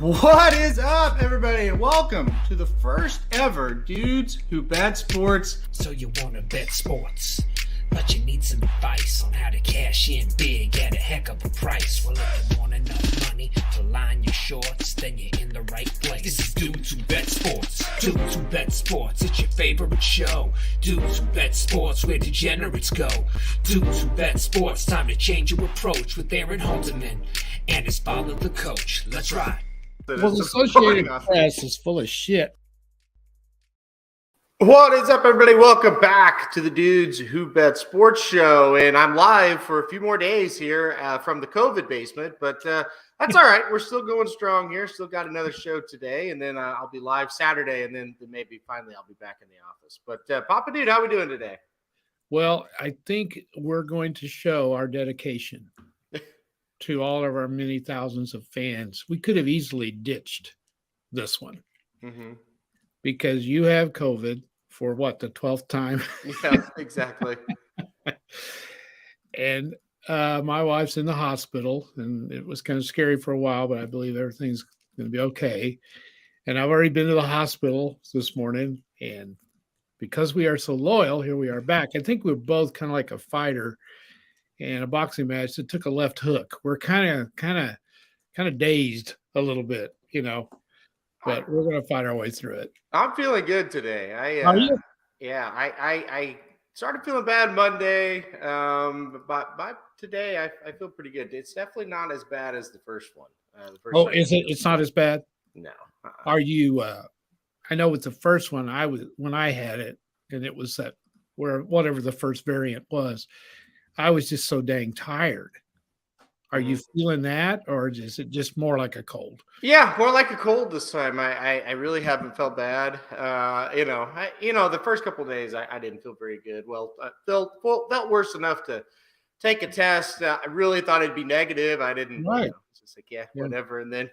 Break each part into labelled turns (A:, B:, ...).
A: What is up, everybody, and welcome to the first ever Dudes Who Bet Sports.
B: So you want to bet sports, but you need some advice on how to cash in big at a heck of a price. Well, if you want enough money to line your shorts, then you're in the right place. This is Dudes Who Bet Sports. Dudes Who Bet Sports, it's your favorite show. Dudes Who Bet Sports, where degenerates go. Dudes Who Bet Sports, time to change your approach with Aaron Halterman and his father, the coach. Let's ride.
C: Well, the Associated Press is full of shit.
A: What is up, everybody? Welcome back to the Dudes Who Bet Sports show, and I'm live for a few more days here from the COVID basement, but that's all right. We're still going strong here. Still got another show today, and then I'll be live Saturday, and then maybe finally I'll be back in the office. But Papa Dude, how we doing today?
C: Well, I think we're going to show our dedication to all of our many thousands of fans. We could have easily ditched this one because you have COVID for what, the 12th time?
A: Yeah, exactly.
C: And my wife's in the hospital, and it was kind of scary for a while, but I believe everything's going to be okay. And I've already been to the hospital this morning, and because we are so loyal, here we are back. I think we're both kind of like a fighter in a boxing match that took a left hook. We're kind of dazed a little bit, but we're going to fight our way through it.
A: I'm feeling good today. I started feeling bad Monday, but by today I feel pretty good. It's definitely not as bad as the first one.
C: Is it? It's not as bad?
A: No.
C: Are you? I know with the first one, when I had it, and it was that where whatever the first variant was, I was just so dang tired. Are you feeling that, or is it just more like a cold?
A: Yeah, more like a cold this time. I really haven't felt bad. The first couple of days I didn't feel very good. Well, I felt worse enough to take a test. I really thought it'd be negative. I didn't.
C: Right.
A: It's just like whatever. And then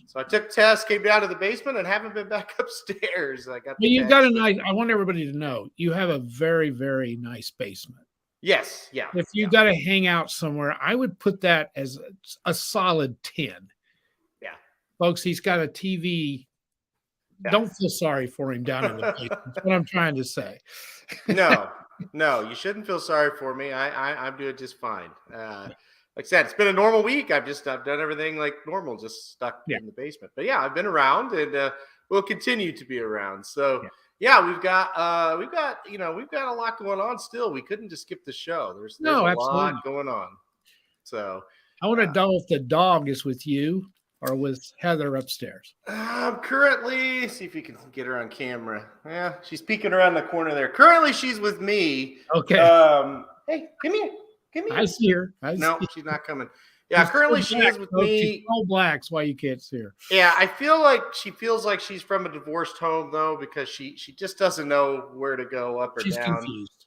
A: so I took tests, came down to the basement, and haven't been back upstairs. I got.
C: Well, you've got a nice. I want everybody to know you have a very, very nice basement.
A: Yes, yeah.
C: If you got to hang out somewhere, I would put that as a solid 10.
A: Yeah.
C: Folks, he's got a TV. Yeah. Don't feel sorry for him down in the basement. That's what I'm trying to say.
A: No, you shouldn't feel sorry for me. I'm doing just fine. Like I said, it's been a normal week. I've done everything like normal, just stuck in the basement. But yeah, I've been around, and we'll continue to be around. So yeah, we've got a lot going on still. We couldn't just skip the show. There's a lot going on. So
C: I want to know if the dog is with you or with Heather upstairs.
A: Currently, see if you can get her on camera. Yeah, she's peeking around the corner there. Currently, she's with me.
C: Okay.
A: Hey, come here.
C: I see her.
A: No, she's not coming. Yeah, currently she is with me.
C: She's all black, that's why you can't see her.
A: Yeah, I feel like she feels like she's from a divorced home though, because she just doesn't know where to go up or
C: down.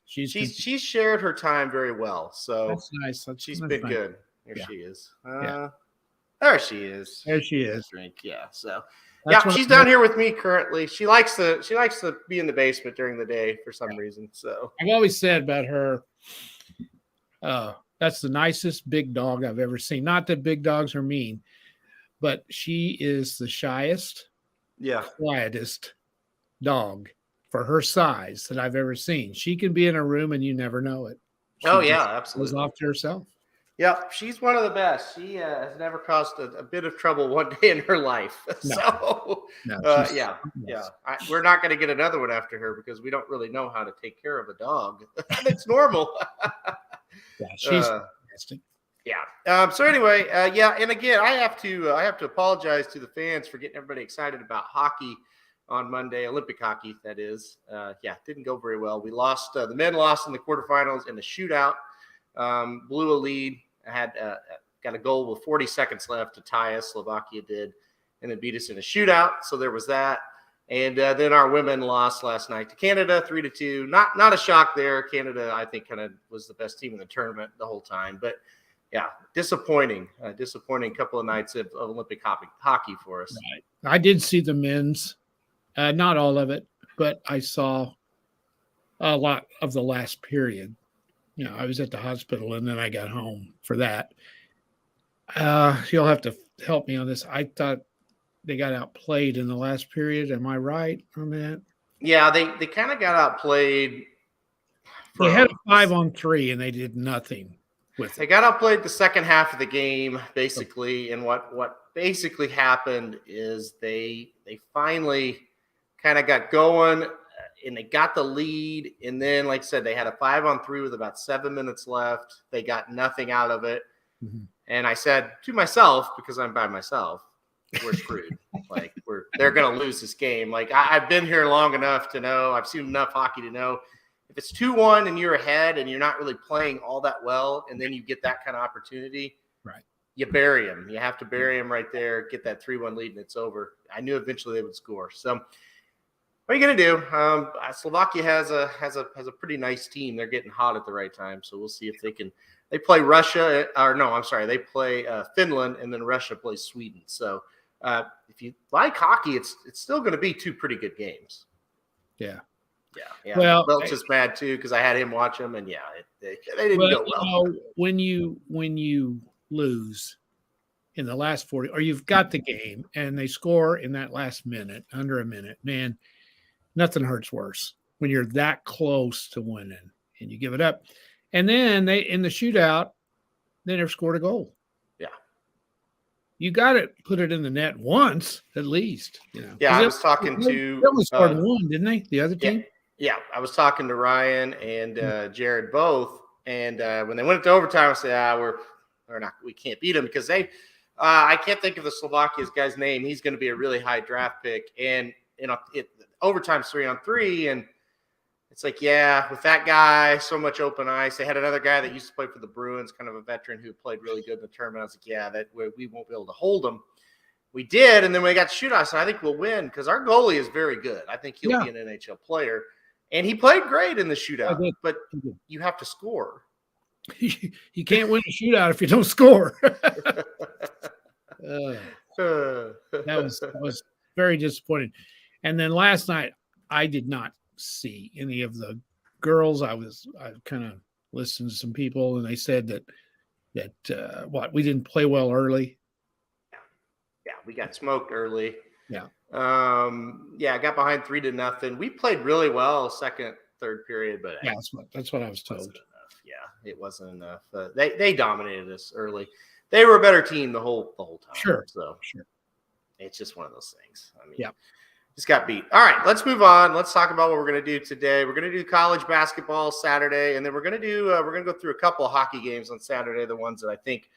A: She's confused. She's shared her time very well, so
C: that's nice.
A: She's been
C: nice.
A: Good. There she is. There she is.
C: There she is.
A: Drink. Yeah. So she's down here with me currently. She likes to be in the basement during the day for some reason. So
C: I've always said about her. That's the nicest big dog I've ever seen. Not that big dogs are mean, but she is the shyest, quietest dog for her size that I've ever seen. She can be in a room and you never know it.
A: Absolutely.
C: Goes off to herself.
A: Yeah, she's one of the best. She has never caused a bit of trouble one day in her life.
C: No.
A: We're not going to get another one after her because we don't really know how to take care of a dog. It's normal.
C: Yeah, she's fantastic.
A: Yeah. So anyway, and again, I have to apologize to the fans for getting everybody excited about hockey on Monday, Olympic hockey. That is, didn't go very well. We lost. The men lost in the quarterfinals in the shootout. Blew a lead. Had got a goal with 40 seconds left to tie us. Slovakia did, and then beat us in a shootout. So there was that. And then our women lost last night to Canada, 3-2. Not a shock there. Canada, I think, kind of was the best team in the tournament the whole time. But yeah, disappointing couple of nights of Olympic hockey for us.
C: Right. I did see the men's, not all of it, but I saw a lot of the last period. I was at the hospital and then I got home for that. You'll have to help me on this. I thought they got outplayed in the last period. Am I right on that?
A: Yeah, they kind of got outplayed.
C: They had a 5-on-3 and they did nothing with
A: They
C: it.
A: got outplayed the second half of the game, basically. And what basically happened is they finally kind of got going and they got the lead. And then, like I said, they had a 5-on-3 with about 7 minutes left. They got nothing out of it.
C: Mm-hmm.
A: And I said to myself, because I'm by myself, we're screwed. Like they're going to lose this game. Like I've been here long enough to know, I've seen enough hockey to know if it's 2-1 and you're ahead and you're not really playing all that well, and then you get that kind of opportunity,
C: right?
A: You bury them. You have to bury them right there, get that 3-1 lead, and it's over. I knew eventually they would score. So what are you going to do? Slovakia has a pretty nice team. They're getting hot at the right time. So we'll see if they can. They play Russia, or no, I'm sorry. They play Finland, and then Russia plays Sweden. So if you like hockey, it's still going to be 2 pretty good games.
C: Yeah.
A: Yeah.
C: Well,
A: Welch is mad too because I had him watch them, and they didn't go well.
C: When you lose in the last 40, or you've got the game and they score in that last minute, under a minute, man, nothing hurts worse when you're that close to winning and you give it up. And then they in the shootout, they never scored a goal.
A: Yeah.
C: You got to put it in the net once at least.
A: Yeah, I was talking to.
C: They only scored one, didn't they? The other team.
A: Yeah, I was talking to Ryan and Jared both, and when they went to overtime, I said, we can't beat them because they. I can't think of the Slovakia's guy's name. He's going to be a really high draft pick, and overtime's 3-on-3, and it's like, yeah, with that guy, so much open ice. They had another guy that used to play for the Bruins, kind of a veteran who played really good in the tournament. I was like, yeah, that we won't be able to hold him. We did, and then we got to shoot us. I think we'll win because our goalie is very good. I think he'll be an NHL player, and he played great in the shootout. But you have to score.
C: You can't win a shootout if you don't score. That was very disappointing. And then last night, I did not see any of the girls. I kind of listened to some people, and they said that we didn't play well early.
A: Yeah, we got smoked early.
C: Yeah.
A: I got behind 3-0. We played really well second, third period, but
C: that's what I was told.
A: Yeah, it wasn't enough. They dominated us early. They were a better team the whole time.
C: Sure.
A: So
C: sure.
A: It's just one of those things. I mean,
C: yeah.
A: Just got beat. All right, let's move on. Let's talk about what we're going to do today. We're going to do college basketball Saturday, and then we're going to go through a couple of hockey games on Saturday, the ones that I think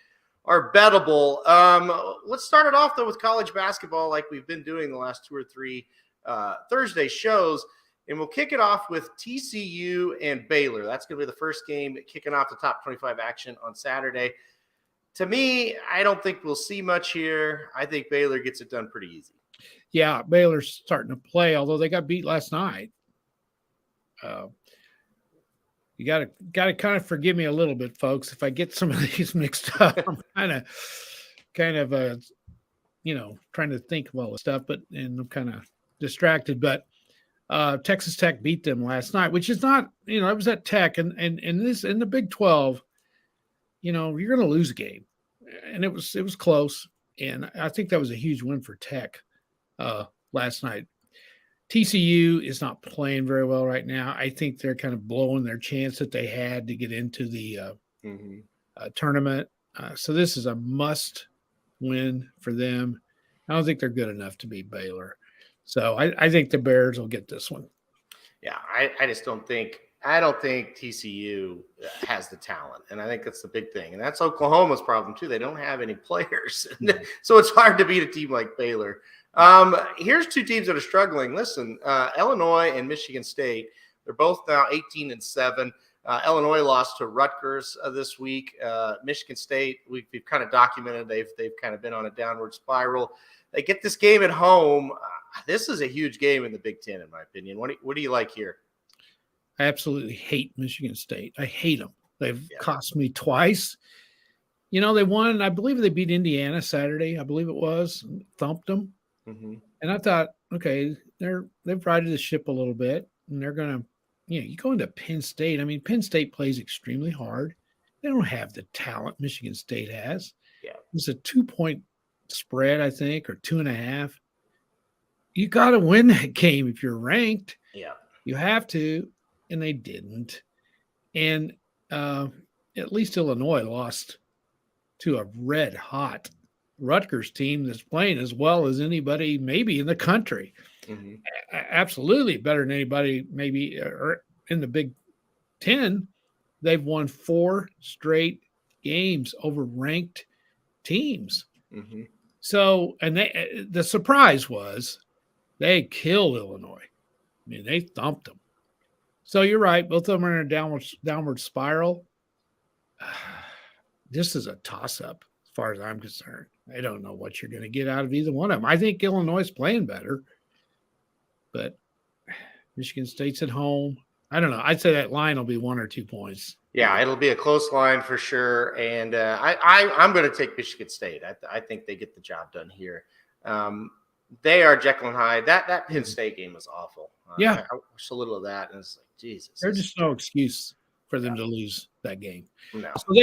A: are bettable. Let's start it off, though, with college basketball like we've been doing the last 2 or 3 Thursday shows, and we'll kick it off with TCU and Baylor. That's going to be the first game kicking off the top 25 action on Saturday. To me, I don't think we'll see much here. I think Baylor gets it done pretty easy.
C: Yeah, Baylor's starting to play, although they got beat last night. You got to kind of forgive me a little bit, folks, if I get some of these mixed up. I'm kind of trying to think of all the stuff, and I'm kind of distracted. But Texas Tech beat them last night, which is not, it was at Tech, and in the Big 12, you're going to lose a game, and it was close, and I think that was a huge win for Tech last night. TCU is not playing very well right now. I think they're kind of blowing their chance that they had to get into the tournament. So this is a must win for them. I don't think they're good enough to beat Baylor. So I think the Bears will get this one.
A: Yeah, I just don't think TCU has the talent, and I think that's the big thing. And that's Oklahoma's problem too. They don't have any players, so it's hard to beat a team like Baylor. Here's 2 teams that are struggling. Listen, Illinois and Michigan State. They're both now 18-7. Illinois lost to Rutgers this week. Michigan State, we've kind of documented they've kind of been on a downward spiral. They get this game at home. This is a huge game in the Big Ten, in my opinion. What do you like here?
C: I absolutely hate Michigan State. I hate them. They've cost me twice. They won. I believe they beat Indiana Saturday. I believe it was. Thumped them.
A: Mm-hmm.
C: And I thought, okay, they've righted the ship a little bit, and they're going to, you go into Penn State. I mean, Penn State plays extremely hard. They don't have the talent Michigan State has.
A: Yeah.
C: It's a 2-point spread, I think, or 2.5. you got to win that game if you're ranked.
A: Yeah.
C: You have to, and they didn't. And at least Illinois lost to a red hot Rutgers team that's playing as well as anybody maybe in the country.
A: Mm-hmm.
C: Absolutely better than anybody maybe or in the Big Ten. They've won 4 straight games over ranked teams.
A: Mm-hmm.
C: So, and the surprise was they killed Illinois. I mean, they thumped them. So you're right. Both of them are in a downward spiral. This is a toss-up as far as I'm concerned. I don't know what you're going to get out of either one of them. I think Illinois is playing better, but Michigan State's at home. I don't know. I'd say that line will be 1 or 2 points.
A: Yeah, it'll be a close line for sure. And I'm going to take Michigan State. I think they get the job done here. They are Jekyll and Hyde. That Penn State game was awful.
C: Yeah.
A: I watched a little of that, and it's like, Jesus.
C: There's just no excuse for them to lose that game.
A: No.
C: So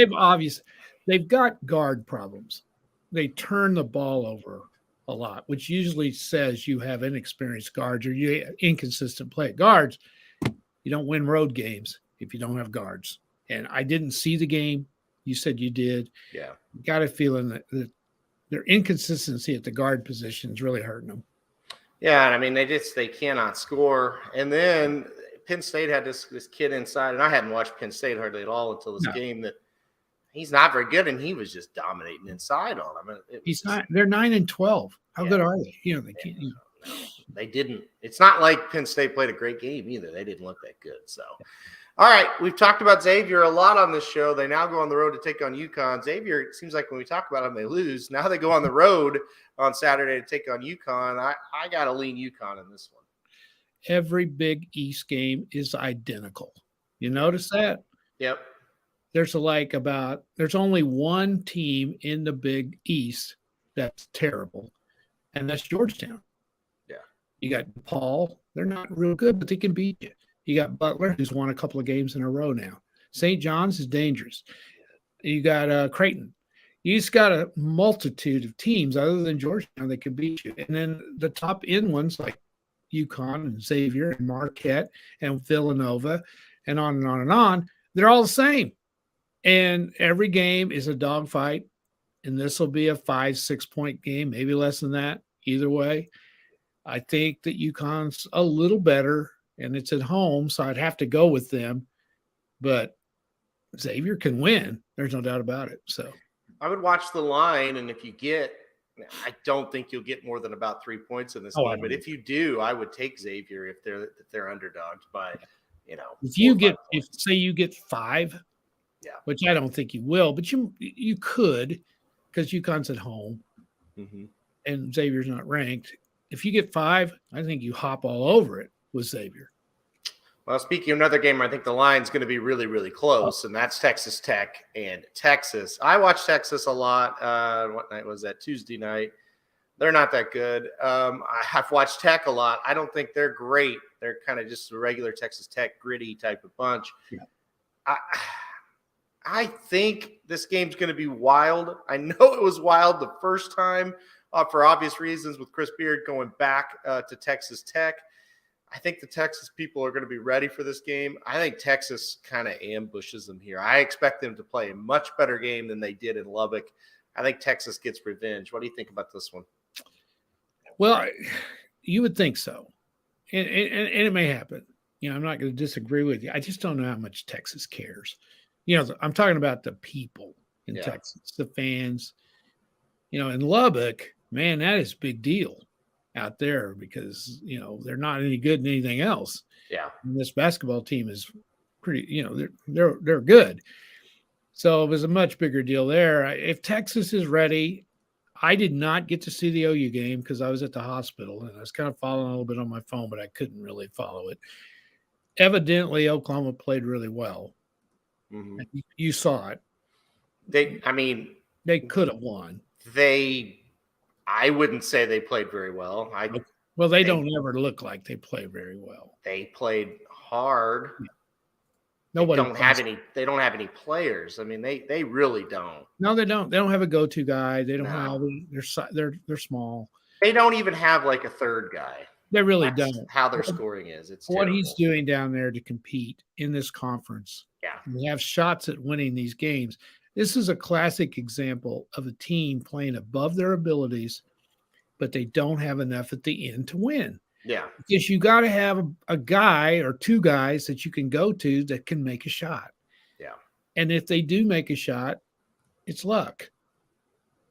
C: they've got guard problems. They turn the ball over a lot, which usually says you have inexperienced guards or you inconsistent play. Guards, you don't win road games if you don't have guards. And I didn't see the game. You said you did.
A: Yeah.
C: Got a feeling that their inconsistency at the guard position is really hurting them.
A: Yeah, and I mean they cannot score. And then Penn State had this kid inside, and I hadn't watched Penn State hardly at all until this game. That he's not very good, and he was just dominating inside on them.
C: He's not. They're 9-12. How good are they? They can't.
A: No, they didn't. It's not like Penn State played a great game either. They didn't look that good. So, all right, we've talked about Xavier a lot on this show. They now go on the road to take on UConn. Xavier, it seems like when we talk about them, they lose. Now they go on the road on Saturday to take on UConn. I got to lean UConn in this one.
C: Every Big East game is identical. You notice that?
A: Yep.
C: There's only one team in the Big East that's terrible, and that's Georgetown.
A: Yeah.
C: You got Paul. They're not real good, but they can beat you. You got Butler, who's won a couple of games in a row now. St. John's is dangerous. You got Creighton. You just got a multitude of teams other than Georgetown that can beat you. And then the top end ones like UConn and Xavier and Marquette and Villanova and on and on and on, they're all the same. And every game is a dogfight. And this will be a 5-6 point game, maybe less than that. Either way, I think that UConn's a little better and it's at home, so I'd have to go with them. But Xavier can win. There's no doubt about it. So
A: I would watch the line, and if you get, I don't think you'll get more than about 3 points in this game. But if you do, I would take Xavier if they're underdogs by,
C: if you get say you get 5, which I don't think you will, but you could because UConn's at home and Xavier's not ranked. If you get 5, I think you hop all over it with Xavier.
A: Well, speaking of another game, I think the line's going to be really, really close, and that's Texas Tech and Texas. I watched Texas a lot. What night was that? Tuesday night. They're not that good. I've watched Tech a lot. I don't think they're great. They're kind of just a regular Texas Tech, gritty type of bunch. Yeah. I think this game's going to be wild. I know it was wild the first time for obvious reasons with Chris Beard going back to Texas Tech. I think the Texas people are going to be ready for this game. I think Texas kind of ambushes them here. I expect them to play a much better game than they did in Lubbock. I think Texas gets revenge. What do you think about this one?
C: Well, you would think so. And it may happen. I'm not going to disagree with you. I just don't know how much Texas cares. I'm talking about the people in Texas, the fans. In Lubbock, man, that is a big deal out there because, they're not any good in anything else.
A: Yeah.
C: And this basketball team is pretty, they're good. So it was a much bigger deal there. If Texas is ready, I did not get to see the OU game because I was at the hospital and I was kind of following a little bit on my phone, but I couldn't really follow it. Evidently, Oklahoma played really well. Mm-hmm. You saw it. They could have won.
A: I wouldn't say they played very well.
C: They don't ever look like they play very well.
A: They played hard. Yeah.
C: Nobody
A: they don't have any players. I mean, they really don't.
C: No, they don't. They don't have a go-to guy. They don't have. They're small.
A: They don't even have like a third guy.
C: They really
A: That's
C: don't.
A: how their scoring is. It's
C: What
A: terrible.
C: he's doing down there to compete in this conference
A: Yeah.
C: and have shots at winning these games. This is a classic example of a team playing above their abilities, but they don't have enough at the end to win.
A: Yeah.
C: Because you got to have a guy or two guys that you can go to that can make a shot.
A: Yeah.
C: And if they do make a shot, it's luck.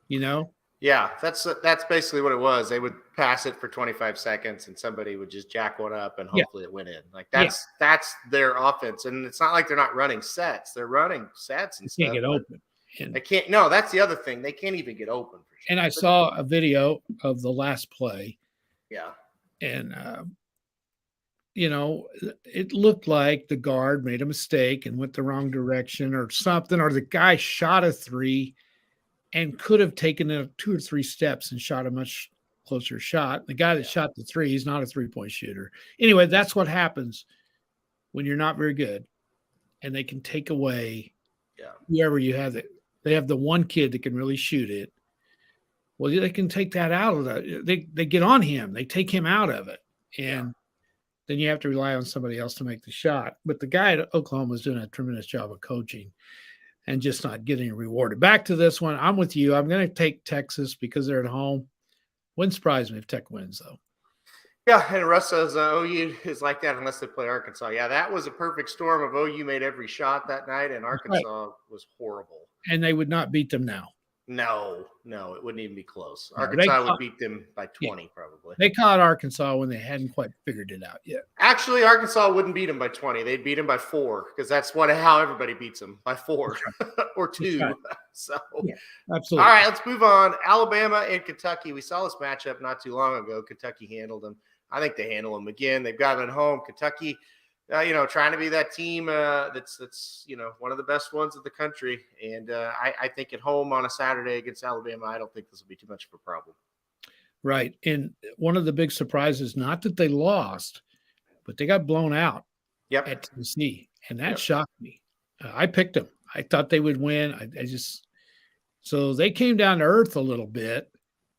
C: You know?
A: Yeah, that's basically what it was. They would pass it for 25 seconds and somebody would just jack one up and hopefully it went in. Like that's their offense. And it's not like they're not running sets. They're running sets and
C: Can't
A: stuff.
C: get open.
A: They can't. No, that's the other thing. They can't even get open. For sure.
C: And I saw a video of the last play.
A: Yeah.
C: And it looked like the guard made a mistake and went the wrong direction or something, or the guy shot a three and could have taken it 2 or 3 steps and shot a much closer shot. The guy that shot the three, he's not a three-point shooter. Anyway, that's what happens when you're not very good and they can take away whoever you have. They have the one kid that can really shoot it. Well, they can take that out of that. They get on him. They take him out of it. And then you have to rely on somebody else to make the shot. But the guy at Oklahoma is doing a tremendous job of coaching and just not getting rewarded. Back to this one. I'm with you. I'm going to take Texas because they're at home. Wouldn't surprise me if Tech wins, though.
A: Yeah, and Russ says OU is like that unless they play Arkansas. Yeah, that was a perfect storm of OU made every shot that night, and Arkansas was horrible.
C: And they would not beat them now.
A: No, it wouldn't even be close. Arkansas would beat them by 20 probably.
C: They caught Arkansas when they hadn't quite figured it out yet.
A: Actually, Arkansas wouldn't beat them by 20. They'd beat them by 4 because that's how everybody beats them, by 4 or 2.
C: Right.
A: So,
C: absolutely.
A: All right, let's move on. Alabama and Kentucky. We saw this matchup not too long ago. Kentucky handled them. I think they handle them again. They've got them at home. Kentucky, trying to be that team that's one of the best ones in the country. And I think at home on a Saturday against Alabama, I don't think this will be too much of a problem.
C: Right. And one of the big surprises, not that they lost, but they got blown out at Tennessee. And that shocked me. I picked them. I thought they would win. So they came down to earth a little bit.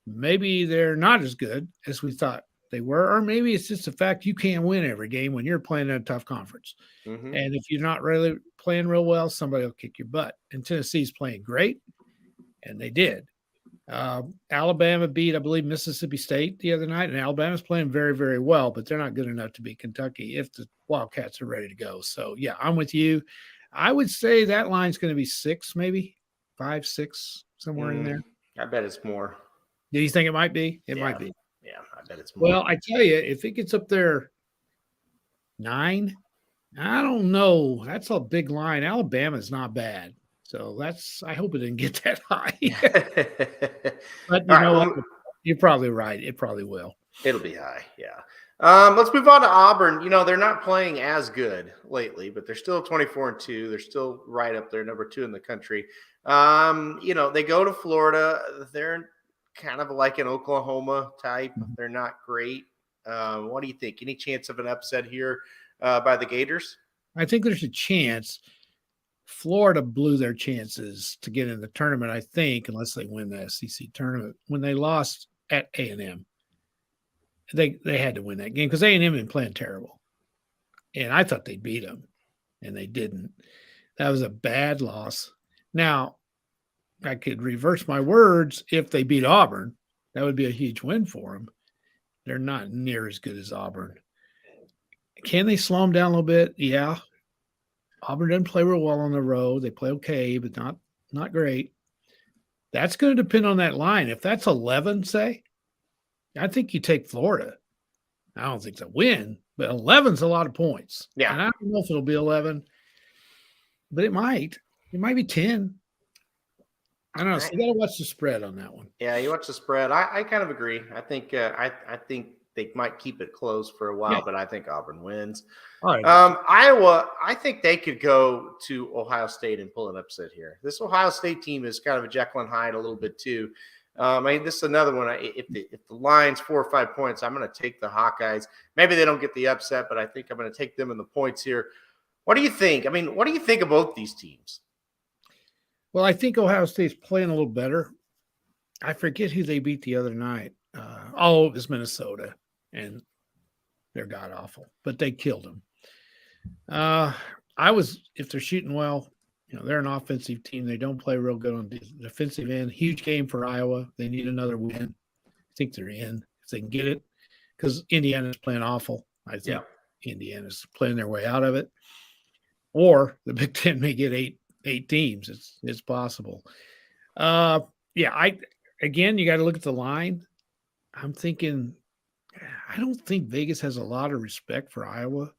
C: Maybe they're not as good as we thought they were, or maybe it's just the fact you can't win every game when you're playing in a tough conference. Mm-hmm. And if you're not really playing real well, somebody will kick your butt. And Tennessee's playing great, and they did. Alabama beat, I believe, Mississippi State the other night, and Alabama's playing very, very well, but they're not good enough to beat Kentucky if the Wildcats are ready to go. So, yeah, I'm with you. I would say that line's going to be 6, maybe 5, 6, somewhere in there.
A: I bet it's more.
C: Do you think it might be? It might be.
A: Yeah, I bet it's more.
C: Well, I tell you, if it gets up there 9, I don't know. That's a big line. Alabama's not bad. So I hope it didn't get that high. But you're probably right. It probably will.
A: It'll be high. Yeah. Let's move on to Auburn. They're not playing as good lately, but they're still 24-2. They're still right up there, number 2 in the country. They go to Florida. They're kind of like an Oklahoma type. They're not great. What do you think? Any chance of an upset here by the Gators?
C: I think there's a chance. Florida blew their chances to get in the tournament, I think, unless they win the SEC tournament. When they lost at A&M, they had to win that game because A&M been playing terrible. And I thought they'd beat them, and they didn't. That was a bad loss. Now, I could reverse my words. If they beat Auburn, that would be a huge win for them. They're not near as good as Auburn. Can they slow them down a little bit? Yeah. Auburn doesn't play real well on the road. They play okay, but not great. That's going to depend on that line. If that's 11, say, I think you take Florida. I don't think it's a win, but 11's a lot of points.
A: Yeah.
C: And I don't know if it'll be 11, but it might. It might be 10. I don't know. So you got to watch the spread on that one.
A: Yeah, you watch the spread. I kind of agree. I think I think they might keep it close for a while, but I think Auburn wins.
C: All right.
A: Iowa, I think they could go to Ohio State and pull an upset here. This Ohio State team is kind of a Jekyll and Hyde a little bit too. This is another one. If the line's 4 or 5 points, I'm going to take the Hawkeyes. Maybe they don't get the upset, but I think I'm going to take them in the points here. What do you think? What do you think of both these teams?
C: Well, I think Ohio State's playing a little better. I forget who they beat the other night. Oh, it was Minnesota, and they're god awful, but they killed them. If they're shooting well, they're an offensive team. They don't play real good on the defensive end. Huge game for Iowa. They need another win. I think they're in if they can get it, because Indiana's playing awful. I think Indiana's playing their way out of it, or the Big Ten may get eight teams. It's possible. You got to look at the line. I'm thinking, I don't think Vegas has a lot of respect for Iowa.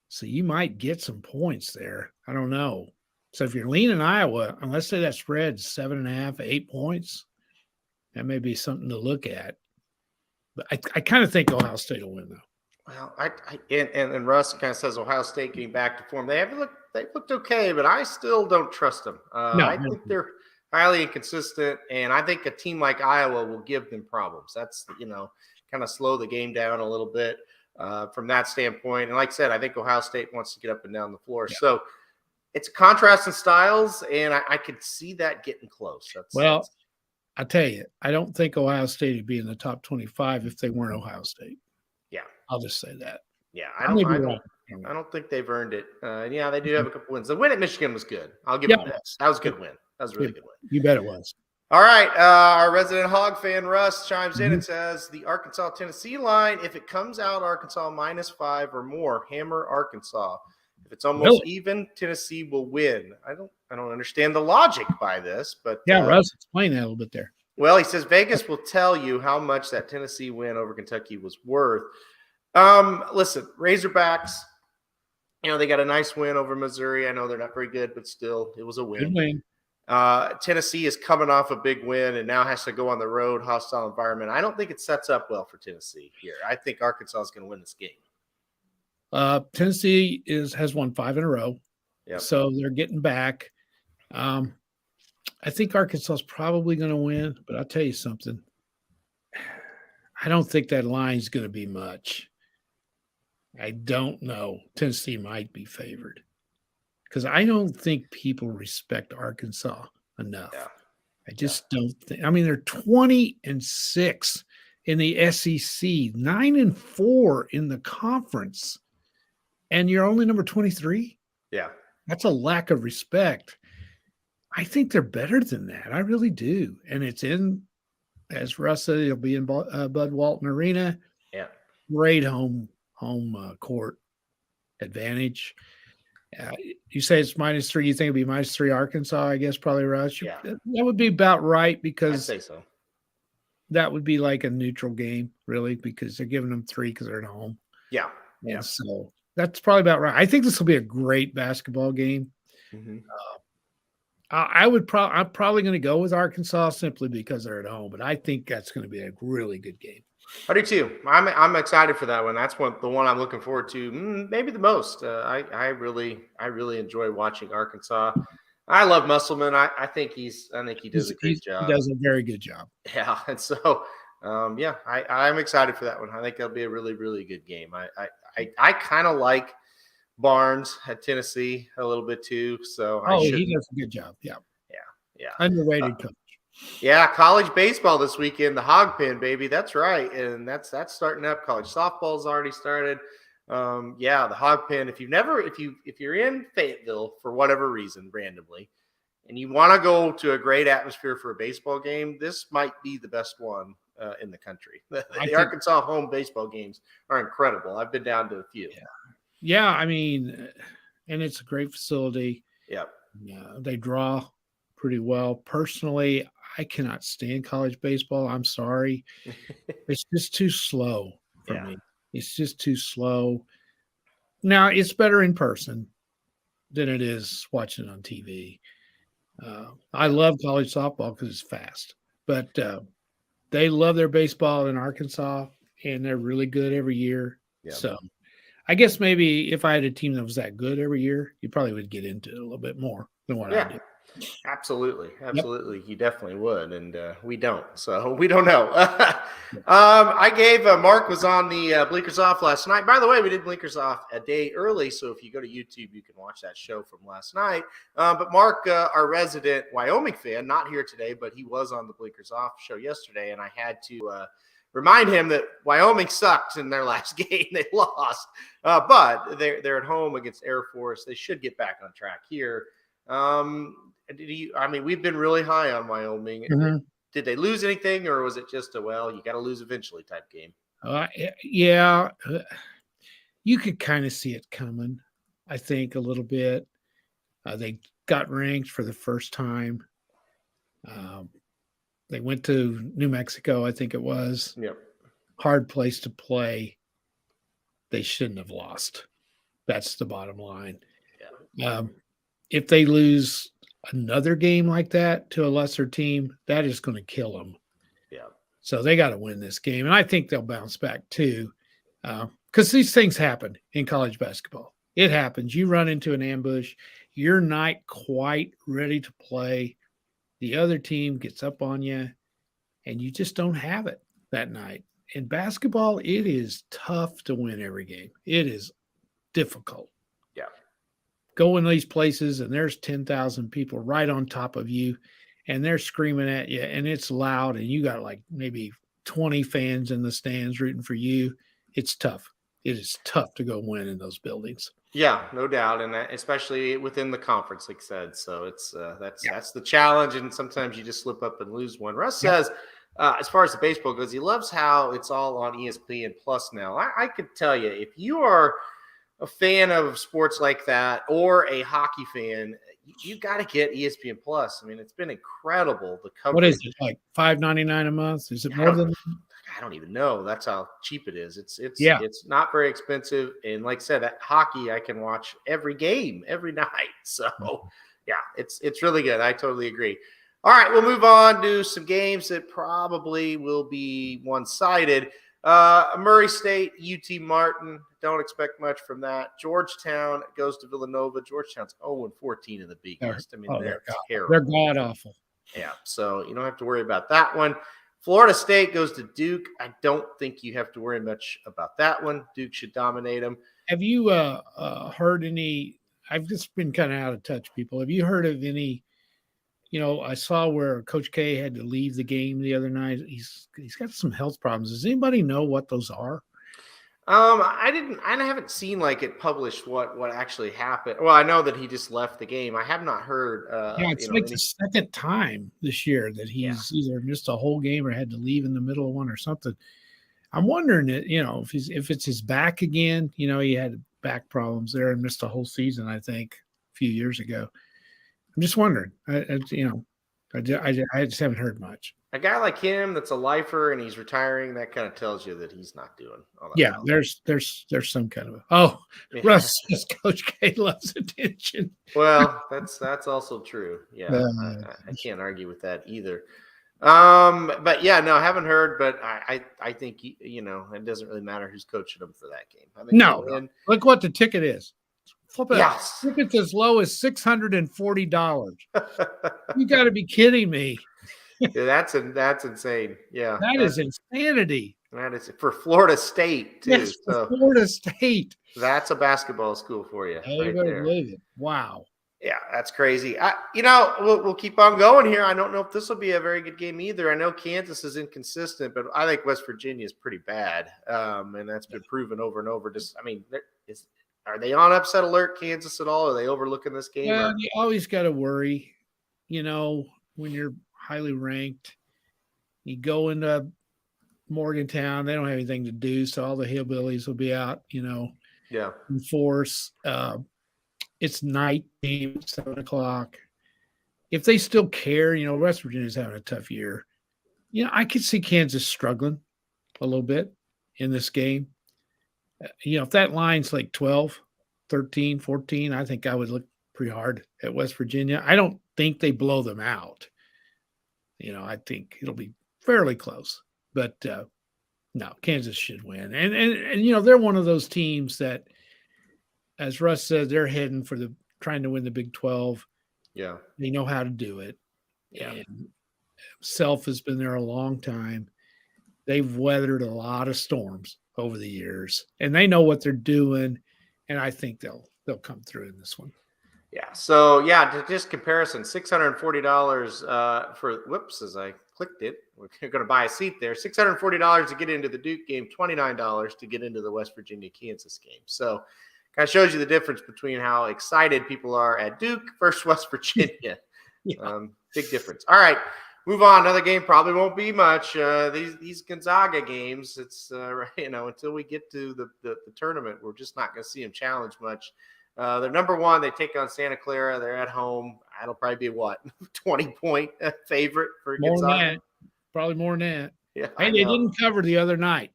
C: So you might get some points there. I don't know. So if you're leaning Iowa, and let's say that spread's 7.5, 8 points, that may be something to look at. But I kind of think Ohio State will win, though.
A: Well, and Russ kind of says Ohio State getting back to form. They've looked okay, but I still don't trust them. I think they're highly inconsistent, and I think a team like Iowa will give them problems. That's kind of slow the game down a little bit from that standpoint. And like I said, I think Ohio State wants to get up and down the floor. Yeah. So it's a contrast in styles, and I could see that getting close.
C: I tell you, I don't think Ohio State would be in the top 25 if they weren't Ohio State.
A: Yeah.
C: I'll just say that.
A: Yeah, I don't think they've earned it. They do have a couple wins. The win at Michigan was good. I'll give them that. That was a good win. That was a really good win.
C: You bet it was.
A: All right. Our resident Hog fan, Russ, chimes in and says the Arkansas-Tennessee line, if it comes out Arkansas -5 or more, hammer Arkansas. If it's almost even, Tennessee will win. I don't understand the logic by this, but
C: Russ, explain that a little bit there.
A: Well, he says Vegas will tell you how much that Tennessee win over Kentucky was worth. Listen, Razorbacks, they got a nice win over Missouri. I know they're not very good, but still, it was a win.
C: Good win.
A: Tennessee is coming off a big win and now has to go on the road, hostile environment. I don't think it sets up well for Tennessee here. I think Arkansas is going to win this game.
C: Tennessee has won 5 in a row.
A: Yep.
C: So they're getting back. I think Arkansas is probably going to win, but I'll tell you something. I don't think that line's going to be much. I don't know. Tennessee might be favored because I don't think people respect Arkansas enough.
A: Yeah.
C: I just don't think. I mean, they're 20-6 in the SEC, 9-4 in the conference, and you're only number 23.
A: Yeah,
C: that's a lack of respect. I think they're better than that. I really do. And it's in, as Russ said, it'll be in Bud Walton Arena.
A: Yeah,
C: great home court advantage. You say it's -3. You think it'd be -3 Arkansas? I guess probably, Russ.
A: Yeah,
C: that would be about right because
A: I'd say so.
C: That would be like a neutral game, really, because they're giving them 3 because they're at home.
A: Yeah,
C: and so that's probably about right. I think this will be a great basketball game.
A: Mm-hmm.
C: I'm probably going to go with Arkansas simply because they're at home, but I think that's going to be a really good game.
A: I do too. I'm excited for that one. That's the one I'm looking forward to, maybe the most. I really enjoy watching Arkansas. I love Musselman. I think he does a great job.
C: He does a very good job.
A: Yeah, and so I'm excited for that one. I think that'll be a really, really good game. I kind of like Barnes at Tennessee a little bit too. So
C: he does a good job. Yeah. Underrated coach.
A: Yeah, college baseball this weekend, the Hog Pen, baby. That's right, and that's starting up. College softball's already started. The Hog Pen. If you're in Fayetteville for whatever reason, randomly, and you want to go to a great atmosphere for a baseball game, this might be the best one in the country. The Arkansas home baseball games are incredible. I've been down to a few.
C: Yeah, I mean, and it's a great facility.
A: Yep.
C: Yeah, they draw pretty well. Personally, I cannot stand college baseball. I'm sorry. It's just too slow for me. It's just too slow. Now, it's better in person than it is watching on TV. I love college softball because it's fast. But they love their baseball in Arkansas, and they're really good every year. Yep. So I guess maybe if I had a team that was that good every year, you probably would get into it a little bit more than what I do.
A: Absolutely. Yep. You definitely would, and we don't, so we don't know. I gave Mark was on the Blinkers Off last night. By the way, we did Blinkers Off a day early, so if you go to YouTube, you can watch that show from last night. But Mark, our resident Wyoming fan, not here today, but he was on the Blinkers Off show yesterday, and I had to remind him that Wyoming sucked in their last game. They lost, but they're at home against Air Force. They should get back on track here. We've been really high on Wyoming.
C: Mhm.
A: Did they lose anything, or was it just a, well, you got to lose eventually type game?
C: Yeah, you could kind of see it coming, I think, a little bit. They got ranked for the first time. They went to New Mexico, I think it was.
A: Yep.
C: Hard place to play. They shouldn't have lost. That's the bottom line.
A: Yeah.
C: If they lose another game like that to a lesser team, that is going to kill them.
A: Yeah.
C: So they got to win this game. And I think they'll bounce back too. Because these things happen in college basketball. It happens. You run into an ambush. You're not quite ready to play. The other team gets up on you, and you just don't have it that night. In basketball, it is tough to win every game. It is difficult.
A: Yeah.
C: Go in these places, and there's 10,000 people right on top of you, and they're screaming at you, and it's loud, and you got like maybe 20 fans in the stands rooting for you. It's tough. It is tough to go win in those buildings.
A: Yeah, no doubt, and especially within the conference, like I said. So it's that's the challenge, and sometimes you just slip up and lose one. Russ says, as far as the baseball goes, he loves how it's all on ESPN Plus now. I could tell you, if you are a fan of sports like that or a hockey fan, you got to get ESPN Plus. I mean, it's been incredible. The coverage.
C: What is it, like $5.99 a month? Is it more than?
A: I don't even know. That's how cheap it is. It's not very expensive. And like I said, that hockey, I can watch every game every night. So yeah, it's really good. I totally agree. All right, we'll move on to some games that probably will be one-sided. Murray State, UT Martin. Don't expect much from that. Georgetown goes to Villanova. Georgetown's 0-14 in the Big East. I mean, they're terrible.
C: They're god awful.
A: Yeah, so you don't have to worry about that one. Florida State goes to Duke. I don't think you have to worry much about that one. Duke should dominate them.
C: Have you heard any? I've just been kind of out of touch, people. Have you heard of any? I saw where Coach K had to leave the game the other night. He's got some health problems. Does anybody know what those are?
A: I haven't seen like it published what actually happened. Well, I know that he just left the game. I have not heard.
C: It's like the second time this year that he's either missed a whole game or had to leave in the middle of one or something. I'm wondering if it's his back again. He had back problems there and missed a whole season, I think, a few years ago. I'm just wondering. I just haven't heard much.
A: A guy like him that's a lifer and he's retiring, that kind of tells you that he's not doing all that.
C: Yeah, well. There's some kind of Russ says Coach K loves attention.
A: Well, that's also true. Yeah, I can't argue with that either. But yeah, no, I haven't heard, but I think it doesn't really matter who's coaching them for that game. I think
C: no. Look what the ticket is. Flip it.
A: Yes.
C: Tickets as low as $640. You got to be kidding me.
A: Yeah, that's insane. Yeah,
C: that is insanity.
A: That is for Florida State too.
C: Yes, for Florida State.
A: That's a basketball school for you.
C: You better believe it. Wow.
A: Yeah, that's crazy. We'll keep on going here. I don't know if this will be a very good game either. I know Kansas is inconsistent, but I think West Virginia is pretty bad, and that's been proven over and over. Are they on upset alert, Kansas, at all? Are they overlooking this game?
C: Well, you always got to worry, when you're highly ranked. You go into Morgantown, they don't have anything to do, so all the hillbillies will be out, in force. It's night game, 7:00. If they still care, West Virginia's having a tough year. I could see Kansas struggling a little bit in this game. If that line's like 12, 13, 14, I think I would look pretty hard at West Virginia. I don't think they blow them out. I think it'll be fairly close. But no, Kansas should win. And they're one of those teams that, as Russ said, they're heading for trying to win the Big 12.
A: Yeah.
C: They know how to do it.
A: Yeah.
C: And Self has been there a long time. They've weathered a lot of storms over the years, and they know what they're doing, and I think they'll come through in this one.
A: Yeah. So just comparison, $640 for as I clicked it. We're going to buy a seat there. $640 to get into the Duke game, $29 to get into the West Virginia-Kansas game. So kind of shows you the difference between how excited people are at Duke versus West Virginia.
C: Yeah.
A: Big difference. All right, move on. Another game probably won't be much. These Gonzaga games, it's until we get to the tournament, we're just not going to see them challenge much. They're number one. They take on Santa Clara. They're at home. That'll probably be what 20-point favorite for
C: More
A: Gonzaga.
C: than that. Probably more than that.
A: Yeah,
C: hey, they didn't cover the other night.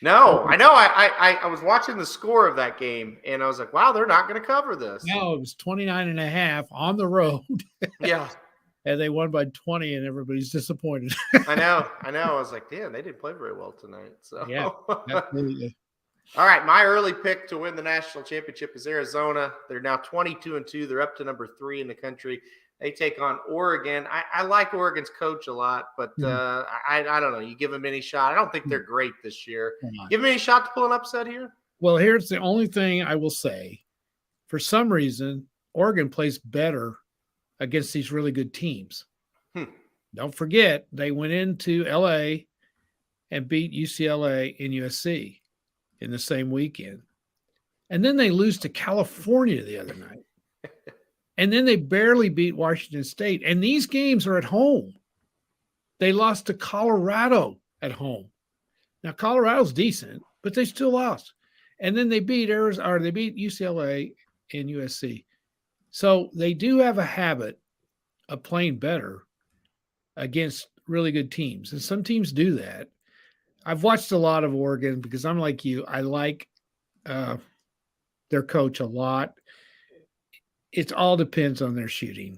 A: No, I know. I was watching the score of that game, and I was like, wow, they're not going to cover this.
C: No, it was 29.5 on the road.
A: Yeah.
C: And they won by 20, and everybody's disappointed.
A: I know. I was like, damn, they didn't play very well tonight. So
C: yeah, absolutely.
A: All right, my early pick to win the national championship is Arizona. They're now 22-2. They're up to number 3 in the country. They take on Oregon. I like Oregon's coach a lot, but I don't know. You give them any shot. I don't think they're great this year. Give them any shot to pull an upset here?
C: Well, here's the only thing I will say. For some reason, Oregon plays better against these really good teams. Don't forget, they went into L.A. and beat UCLA and USC in the same weekend. And then they lose to California the other night. And then they barely beat Washington State. And these games are at home. They lost to Colorado at home. Now, Colorado's decent, but they still lost. And then they beat Arizona, or they beat UCLA and USC. So they do have a habit of playing better against really good teams. And some teams do that. I've watched a lot of Oregon because I'm like you. I like their coach a lot. It all depends on their shooting,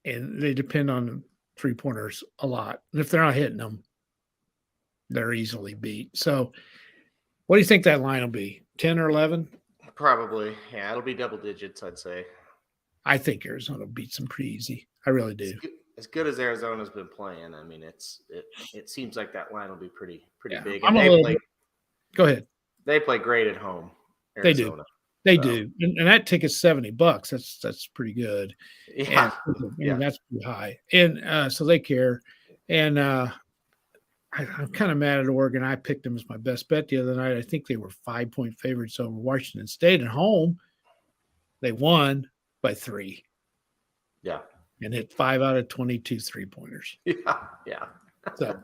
C: and they depend on three-pointers a lot. And if they're not hitting them, they're easily beat. So what do you think that line will be, 10 or 11?
A: Probably. Yeah, it'll be double digits, I'd say.
C: I think Arizona beats them pretty easy. I really do.
A: As good as Arizona's been playing, I mean, it seems like that line will be pretty big.
C: Go ahead.
A: They play great at home.
C: Arizona. They do. And that ticket's $70. That's pretty good.
A: Yeah.
C: And that's pretty high. And so they care. And I'm kind of mad at Oregon. I picked them as my best bet the other night. I think they were 5-point favorites over Washington State at home. They won by 3.
A: Yeah.
C: And hit 5 out of 22 3-pointers.
A: Yeah.
C: So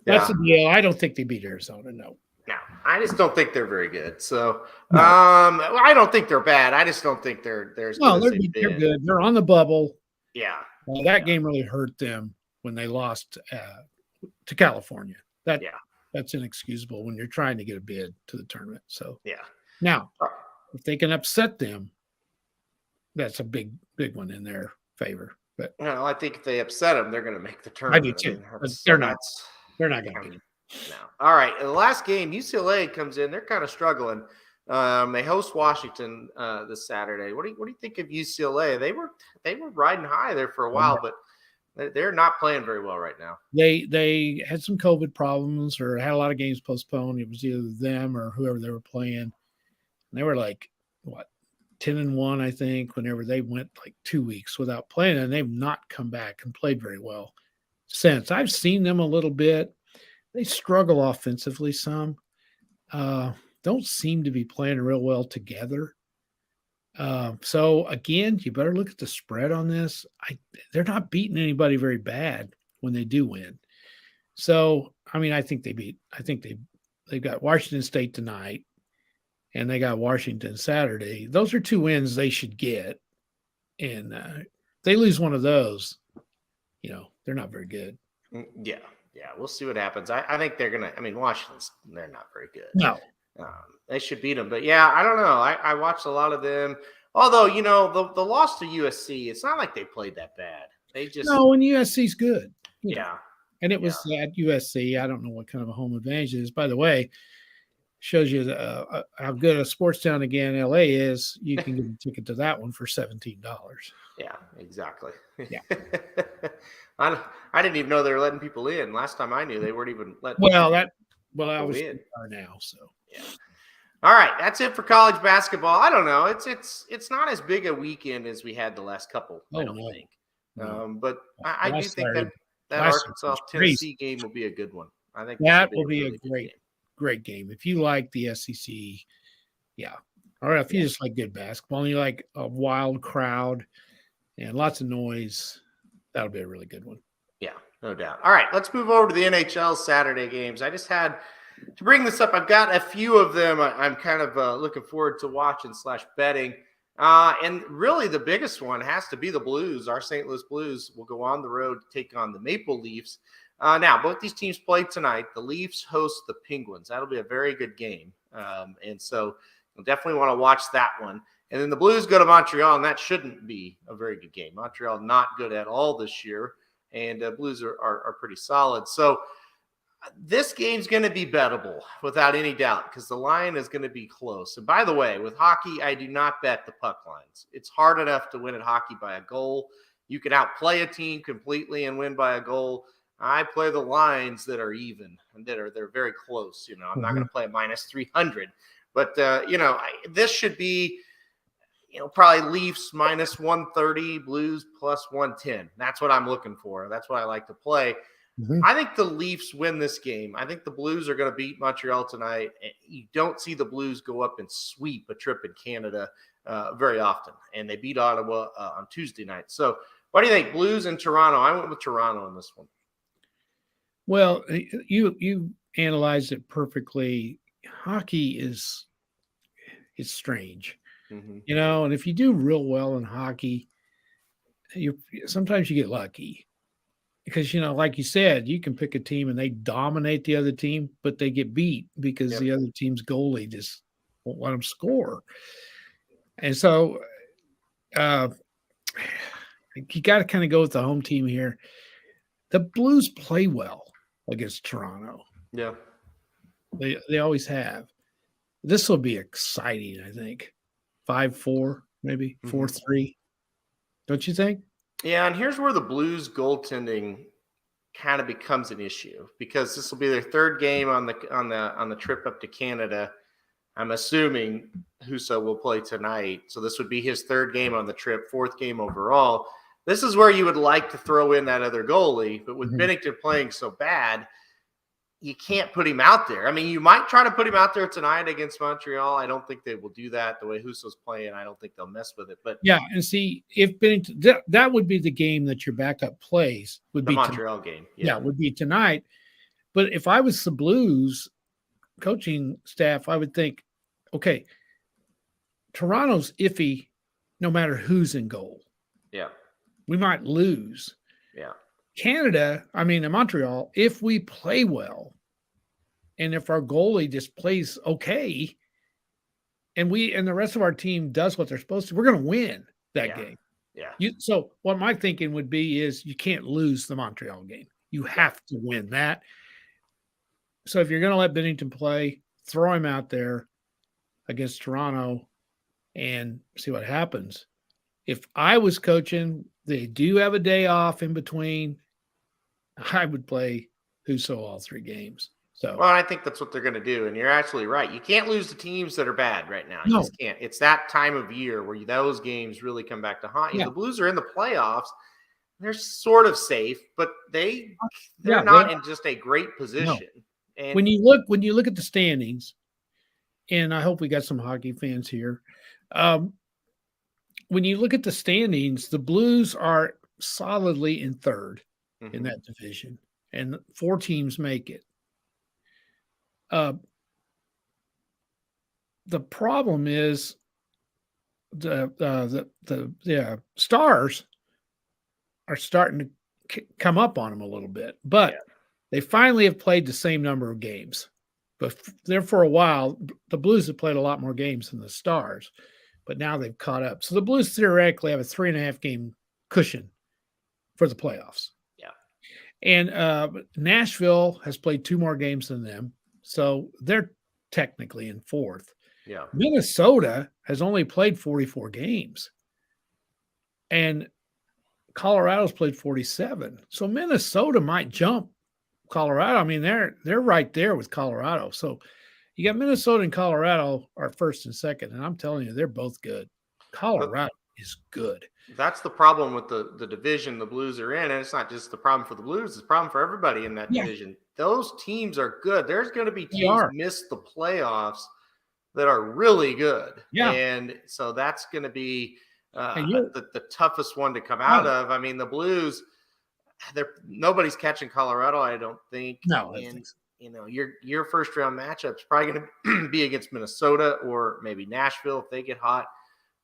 C: that's the deal. I don't think they beat Arizona. No.
A: No, I just don't think they're very good. So, I don't think they're bad. I just don't think they're as good as they've been.
C: They're good. They're on the bubble.
A: Yeah.
C: That game really hurt them when they lost to California. That's inexcusable when you're trying to get a bid to the tournament. So now, if they can upset them, that's a big one in their favor. But
A: I think if they upset them, they're going to make the tournament.
C: I do too. They're not going to beat them.
A: No. All right. In the last game, UCLA comes in. They're kind of struggling. They host Washington this Saturday. What do you think of UCLA? They were riding high there for a while, but they're not playing very well right now.
C: They had some COVID problems or had a lot of games postponed. It was either them or whoever they were playing. And they were like 10-1, I think, whenever they went like 2 weeks without playing, and they've not come back and played very well since. I've seen them a little bit. They struggle offensively some. Don't seem to be playing real well together. So, again, you better look at the spread on this. They're not beating anybody very bad when they do win. So, I mean, I think they've got Washington State tonight, and they got Washington Saturday. Those are 2 wins they should get. And they lose one of those, they're not very good.
A: Yeah. Yeah, we'll see what happens. I think they're going to – Washington's – they're not very good.
C: No.
A: They should beat them. But, yeah, I don't know. I watched a lot of them. Although, the loss to USC, it's not like they played that bad. They just –
C: No, and USC's good.
A: Yeah.
C: And it was at USC. I don't know what kind of a home advantage it is. By the way, shows you how good a sports town again LA is. You can get a ticket to that one for $17.
A: Yeah, exactly.
C: Yeah.
A: I didn't even know they were letting people in. Last time I knew, they weren't even letting.
C: I was in now. So
A: yeah. All right, that's it for college basketball. I don't know. It's not as big a weekend as we had the last couple. I don't think.
C: No.
A: But I do think that
C: last year
A: Arkansas
C: was crazy.
A: Tennessee game will be a good one. I think this will
C: That
A: be
C: will
A: a
C: be
A: really
C: a
A: good
C: great,
A: game.
C: great game. If you like the SEC, yeah. Or if you just like good basketball and you like a wild crowd and lots of noise, that'll be a really good one.
A: Yeah, no doubt. All right, let's move over to the NHL Saturday games. I just had to bring this up. I've got a few of them I'm kind of looking forward to watching / betting. And really the biggest one has to be the Blues. Our St. Louis Blues will go on the road to take on the Maple Leafs. Now, both these teams play tonight. The Leafs host the Penguins. That'll be a very good game. And so you'll definitely want to watch that one. And then the Blues go to Montreal, and that shouldn't be a very good game. Montreal not good at all this year, and Blues are pretty solid. So this game's going to be bettable without any doubt because the line is going to be close. And by the way, with hockey, I do not bet the puck lines. It's hard enough to win at hockey by a goal. You can outplay a team completely and win by a goal. I play the lines that are even and they're very close. You know, I'm not going to play a minus 300, but this should be, probably Leafs minus 130, Blues plus 110. That's what I'm looking for. That's what I like to play. I think the Leafs win this game. I think the Blues are going to beat Montreal tonight. You don't see the Blues go up and sweep a trip in Canada very often, and they beat Ottawa on Tuesday night. So what do you think, Blues and Toronto? I went with Toronto in this one.
C: Well, you analyzed it perfectly. Hockey is strange, and if you do real well in hockey, sometimes you get lucky. Because, like you said, you can pick a team and they dominate the other team, but they get beat because the other team's goalie just won't let them score. And so you got to kind of go with the home team here. The Blues play well against Toronto.
A: Yeah.
C: They always have. This will be exciting, I think. 5-4, maybe 4-3. Don't you think?
A: Yeah, and here's where the Blues goaltending kind of becomes an issue because this will be their third game on the trip up to Canada. I'm assuming Husso will play tonight, so this would be his third game on the trip, fourth game overall. This is where you would like to throw in that other goalie, but with Binnington playing so bad, you can't put him out there. I mean, you might try to put him out there tonight against Montreal. I don't think they will do that the way Husso's playing. I don't think they'll mess with it. But
C: yeah, and see, if Binnington, that would be the game that your backup plays. Would
A: the
C: be
A: Montreal game. Yeah,
C: would be tonight. But if I was the Blues coaching staff, I would think, okay, Toronto's iffy no matter who's in goal.
A: Yeah.
C: We might lose.
A: Yeah.
C: Canada, in Montreal, if we play well and if our goalie just plays okay and the rest of our team does what they're supposed to, we're going to win that game.
A: Yeah.
C: So what my thinking would be is you can't lose the Montreal game. You have to win that. So if you're going to let Binnington play, throw him out there against Toronto and see what happens. If I was coaching, they do have a day off in between. I would play Husso all 3 games. So,
A: well, I think that's what they're going to do, and you're absolutely right. You can't lose to teams that are bad right now. You
C: No.
A: just can't. It's that time of year where those games really come back to haunt you.
C: Yeah.
A: The Blues are in the playoffs. They're sort of safe, but they're
C: Yeah,
A: not in just a great position.
C: No.
A: And
C: when you look at the standings, and I hope we got some hockey fans here. When you look at the standings, the Blues are solidly in third in that division, and 4 teams make it. The problem is the Stars are starting to come up on them a little bit, but they finally have played the same number of games. But there for a while, the Blues have played a lot more games than the Stars, but now they've caught up. So the Blues theoretically have a 3.5 game cushion for the playoffs.
A: Yeah.
C: And Nashville has played 2 more games than them, so they're technically in 4th.
A: Yeah.
C: Minnesota has only played 44 games, and Colorado's played 47. So Minnesota might jump Colorado. They're right there with Colorado. So you got Minnesota and Colorado are first and second, and I'm telling you, they're both good. Colorado is good.
A: That's the problem with the division the Blues are in, and it's not just the problem for the Blues; it's a problem for everybody in that
C: Yeah,
A: division. Those teams are good. There's going to be
C: they
A: teams
C: are.
A: miss the playoffs that are really good,
C: Yeah,
A: and so that's going to be
C: and you
A: the toughest one to come out
C: right.
A: of. I mean, the Blues, they're nobody's catching Colorado, I don't think,
C: No, I think
A: and your first round matchup's probably going to be against Minnesota or maybe Nashville if they get hot.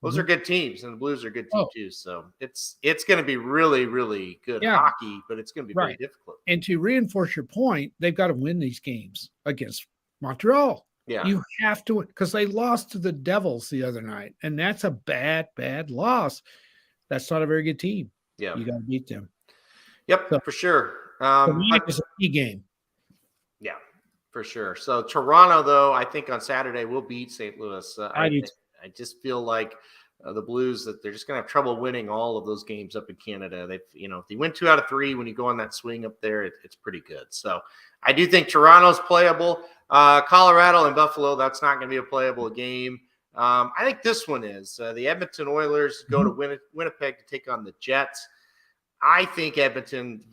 C: so.
A: Those are good teams, and the Blues are a good team
C: Oh,
A: too. So it's going to be really, really good
C: yeah,
A: hockey, but it's going to be very
C: right.
A: difficult.
C: And to reinforce your point, they've got to win these games against Montreal.
A: Yeah,
C: You have to, because they lost to the Devils the other night, and that's a bad, bad loss. That's not a very good team.
A: yeah,
C: You got to beat them.
A: yep,
C: So
A: for sure.
C: tonight
A: But
C: is a key game.
A: yeah, for sure. So Toronto, though, I think on Saturday will beat St. Louis.
C: I do.
A: I just feel like the Blues that they're just going to have trouble winning all of those games up in Canada. They've if they win 2 out of 3 when you go on that swing up there, it's pretty good. So I do think Toronto's playable. Colorado and Buffalo, that's not going to be a playable game. I think this one is. The Edmonton Oilers go to Winnipeg to take on the Jets. I think Edmonton,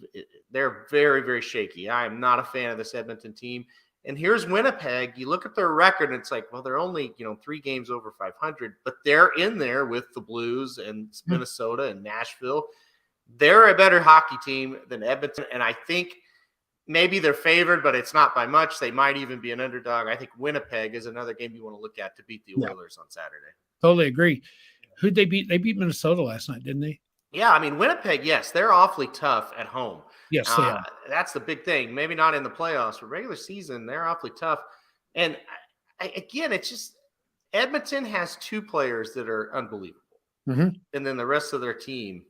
A: they're very, very shaky. I am not a fan of this Edmonton team. And here's Winnipeg. You look at their record, and it's like, well, they're only 3 games over 500, but they're in there with the Blues and Minnesota and Nashville. They're a better hockey team than Edmonton, and I think maybe they're favored, but it's not by much. They might even be an underdog. I think Winnipeg is another game you want to look at to beat the Oilers on Saturday.
C: Totally agree. Who'd they beat? They beat Minnesota last night, didn't they?
A: Yeah, I mean, Winnipeg, yes, they're awfully tough at home.
C: Yes, they are.
A: That's the big thing. Maybe not in the playoffs, but regular season, they're awfully tough. And again, it's just Edmonton has 2 players that are unbelievable.
C: Mhm.
A: And then the rest of their team,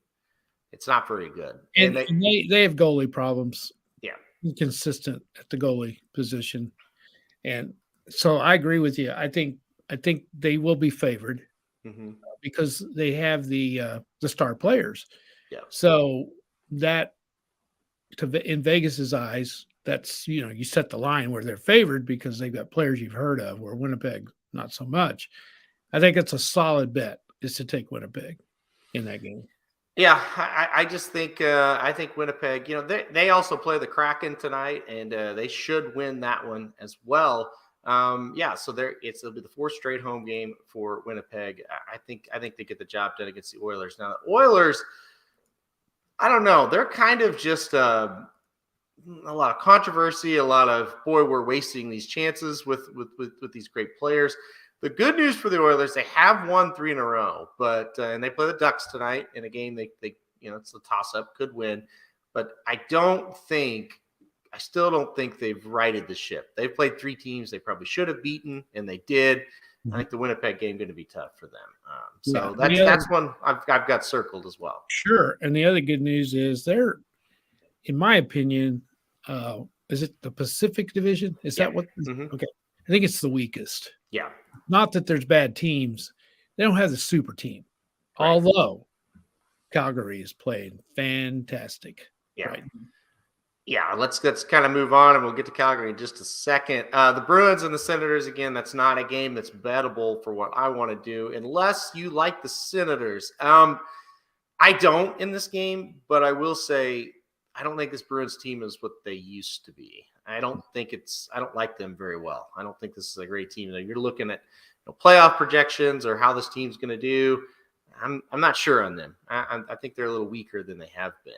A: it's not very good.
C: And they have goalie problems.
A: Yeah.
C: Inconsistent at the goalie position. And so I agree with you. I think they will be favored because they have the star players.
A: Yeah.
C: So that in Vegas's eyes, that's you set the line where they're favored because they've got players you've heard of, where Winnipeg not so much. I think it's a solid bet is to take Winnipeg in that game.
A: Yeah, I just think I think Winnipeg. They also play the Kraken tonight, and they should win that one as well. Yeah, so it'll be the 4th straight home game for Winnipeg. I think they get the job done against the Oilers. Now the Oilers, I don't know, they're kind of just a lot of controversy, a lot of we're wasting these chances with these great players. The good news for the Oilers, they have won 3 in a row, but and they play the Ducks tonight in a game they it's a toss-up, could win, but I still don't think they've righted the ship. They've played 3 teams they probably should have beaten, and they did. I think the Winnipeg game going to be tough for them. That's one I've got circled as well.
C: Sure, and the other good news is they're, in my opinion, is it the Pacific Division? Is that what? Okay, I think it's the weakest.
A: Yeah.
C: Not that there's bad teams. They don't have the super team. Right. Although Calgary is playing fantastic.
A: Yeah.
C: Right.
A: Yeah, let's kind of move on, and we'll get to Calgary in just a second. The Bruins and the Senators, again, that's not a game that's bettable for what I want to do, unless you like the Senators. I don't in this game, but I will say I don't think this Bruins team is what they used to be. I don't like them very well. I don't think this is a great team. You're looking at playoff projections or how this team's going to do. I'm not sure on them. I think they're a little weaker than they have been.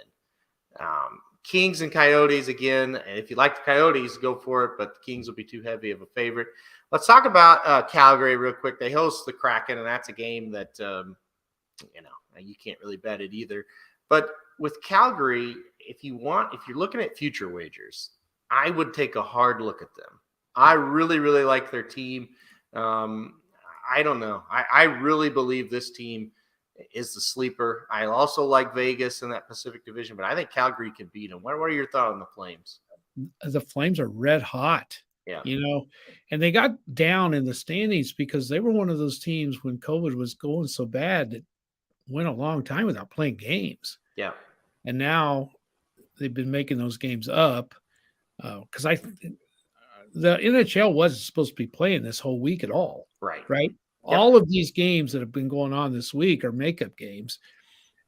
A: Kings and Coyotes, again, if you like the Coyotes, go for it, but the Kings will be too heavy of a favorite. Let's talk about Calgary real quick. They host the Kraken, and that's a game that, you can't really bet it either. But with Calgary, if you're looking at future wagers, I would take a hard look at them. I really, really like their team. I don't know. I really believe this team is the sleeper. I also like Vegas in that Pacific Division, but I think Calgary can beat them. What are your thoughts on the Flames?
C: The Flames are red hot.
A: Yeah.
C: And they got down in the standings because they were one of those teams when COVID was going so bad that went a long time without playing games.
A: Yeah.
C: And now they've been making those games up because the NHL wasn't supposed to be playing this whole week at all.
A: Right.
C: Right. All of these games that have been going on this week are makeup games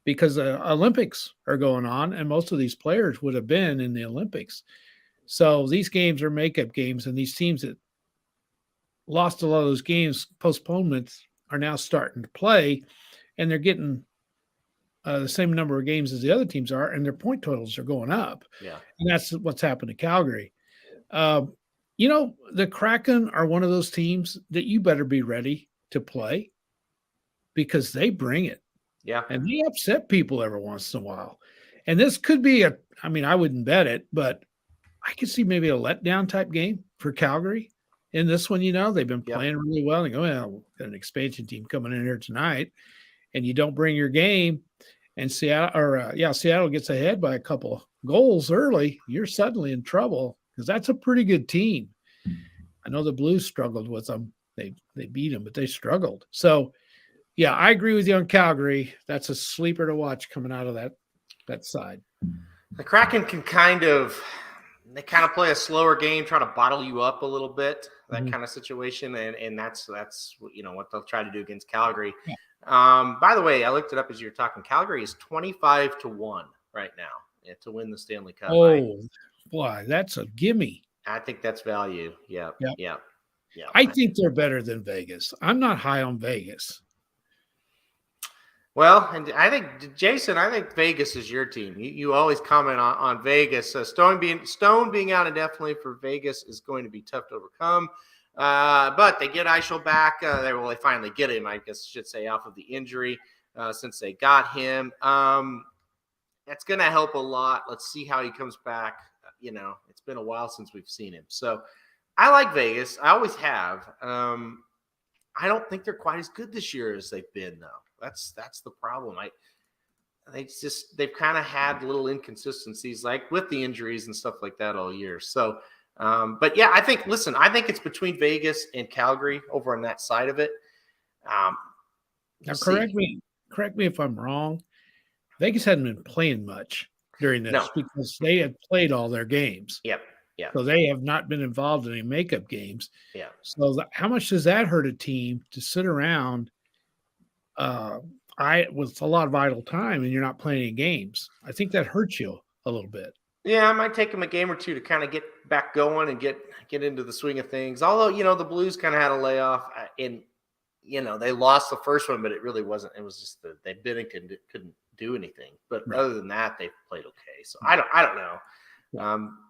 C: because the Olympics are going on, and most of these players would have been in the Olympics. So these games are makeup games, and these teams that lost a lot of those games, postponements, are now starting to play, and they're getting the same number of games as the other teams are, and their point totals are going up.
A: Yeah.
C: And that's what's happened to Calgary. The Kraken are one of those teams that you better be ready to play because they bring it.
A: Yeah.
C: And they upset people every once in a while. And this could be I wouldn't bet it, but I could see maybe a letdown type game for Calgary in this one. They've been playing really well. And go, well, got an expansion team coming in here tonight, and you don't bring your game, and Seattle gets ahead by a couple of goals early, you're suddenly in trouble because that's a pretty good team. I know the Blues struggled with them. They beat them, but they struggled. So, yeah, I agree with you on Calgary. That's a sleeper to watch coming out of that side.
A: The Kraken can kind of play a slower game, try to bottle you up a little bit, that kind of situation, and that's what they'll try to do against Calgary.
C: Yeah.
A: By the way, I looked it up as you were talking. Calgary is 25-1 right now to win the Stanley Cup.
C: Oh, boy, that's a gimme.
A: I think that's value. Yeah.
C: I think they're better than Vegas. I'm not high on Vegas.
A: Well, and I think, Jason, Vegas is your team. You always comment on Vegas. Stone being out indefinitely for Vegas is going to be tough to overcome. But they get Eichel back. They finally get him, I guess I should say, off of the injury since they got him. That's going to help a lot. Let's see how he comes back. It's been a while since we've seen him. So I like Vegas. I always have. I don't think they're quite as good this year as they've been, though. That's the problem. They've kind of had little inconsistencies, like with the injuries and stuff like that all year. So, but yeah, I think it's between Vegas and Calgary over on that side of it.
C: Now, correct me if I'm wrong. Vegas hadn't been playing much during this because they had played all their games.
A: Yep. Yeah.
C: So they have not been involved in any makeup games.
A: Yeah.
C: So how much does that hurt a team to sit around with a lot of idle time and you're not playing any games? I think that hurts you a little bit.
A: Yeah, I might take them a game or two to kind of get back going and get into the swing of things. Although, the Blues kind of had a layoff and, they lost the first one, but it really wasn't. It was just that they couldn't do anything. But other than that, they played okay. So I don't know.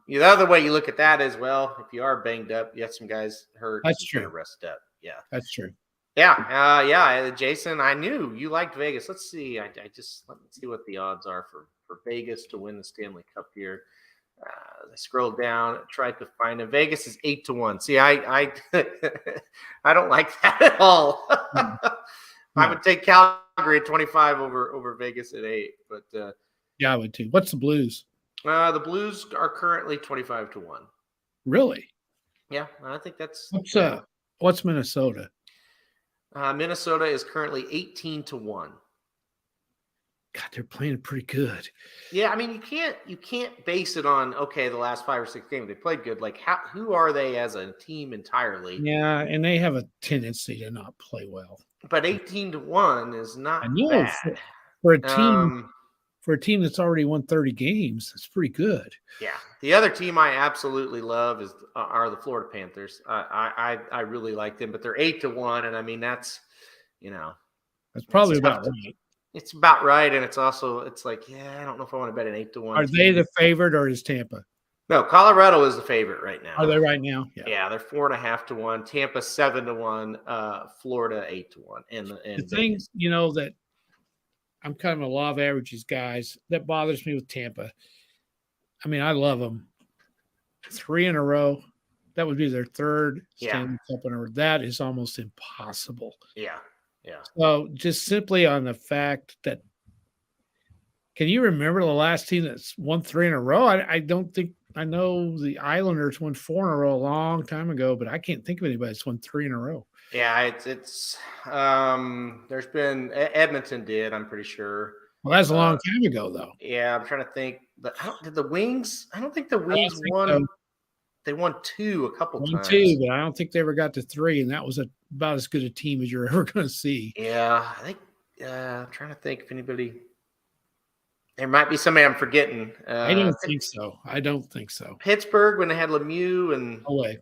A: The other way you look at that is, well, if you are banged up, you have some guys hurt.
C: That's true.
A: Rest up. Yeah,
C: that's true.
A: Yeah. Jason, I knew you liked Vegas. Let's see. Let me see what the odds are for Vegas to win the Stanley Cup here. I scrolled down, tried to find it. Vegas is 8-1. See, I I don't like that at all. I would take Calgary at 25 over Vegas at 8. But
C: yeah, I would too. What's the Blues?
A: The Blues are currently 25-1.
C: Really?
A: Yeah, I think that's
C: what's Minnesota?
A: Minnesota is currently 18-1.
C: God, they're playing pretty good.
A: Yeah, I mean, you can't base it on the last 5 or 6 games they played good. Like, who are they as a team entirely?
C: Yeah, and they have a tendency to not play well.
A: But 18-1 is not bad
C: for a team. For a team that's already won 30 games, that's pretty good.
A: Yeah. The other team I absolutely love are the Florida Panthers. I really like them, but they're 8-1, and I mean that's
C: probably about right.
A: It's about right, and it's like I don't know if I want to bet an 8-1.
C: Are they the favorite, or is Tampa?
A: No, Colorado is the favorite right now.
C: Are they right now?
A: Yeah, they're 4.5-1. Tampa 7-1. Florida 8-1. And
C: the thing that. I'm kind of a law of averages, guys. That bothers me with Tampa. I mean, I love them. 3 in a row. That would be their third Stanley Cup in a row. That is almost impossible.
A: Yeah.
C: So just simply on the fact that, can you remember the last team that's won 3 in a row? I don't think. I know the Islanders won 4 in a row a long time ago, but I can't think of anybody that's won 3 in a row.
A: Yeah, it's there's been Edmonton did, I'm pretty sure.
C: Well, that's a long time ago, though.
A: Yeah, I'm trying to think. But did the Wings? I don't think the Wings won. So. They won 2 a couple
C: 1,
A: times.
C: 2, but I don't think they ever got to 3, and that was about as good a team as you're ever going to see.
A: Yeah, I think I'm trying to think if anybody. There might be somebody I'm forgetting.
C: I don't think so. I don't think so.
A: Pittsburgh when they had Lemieux and
C: No way.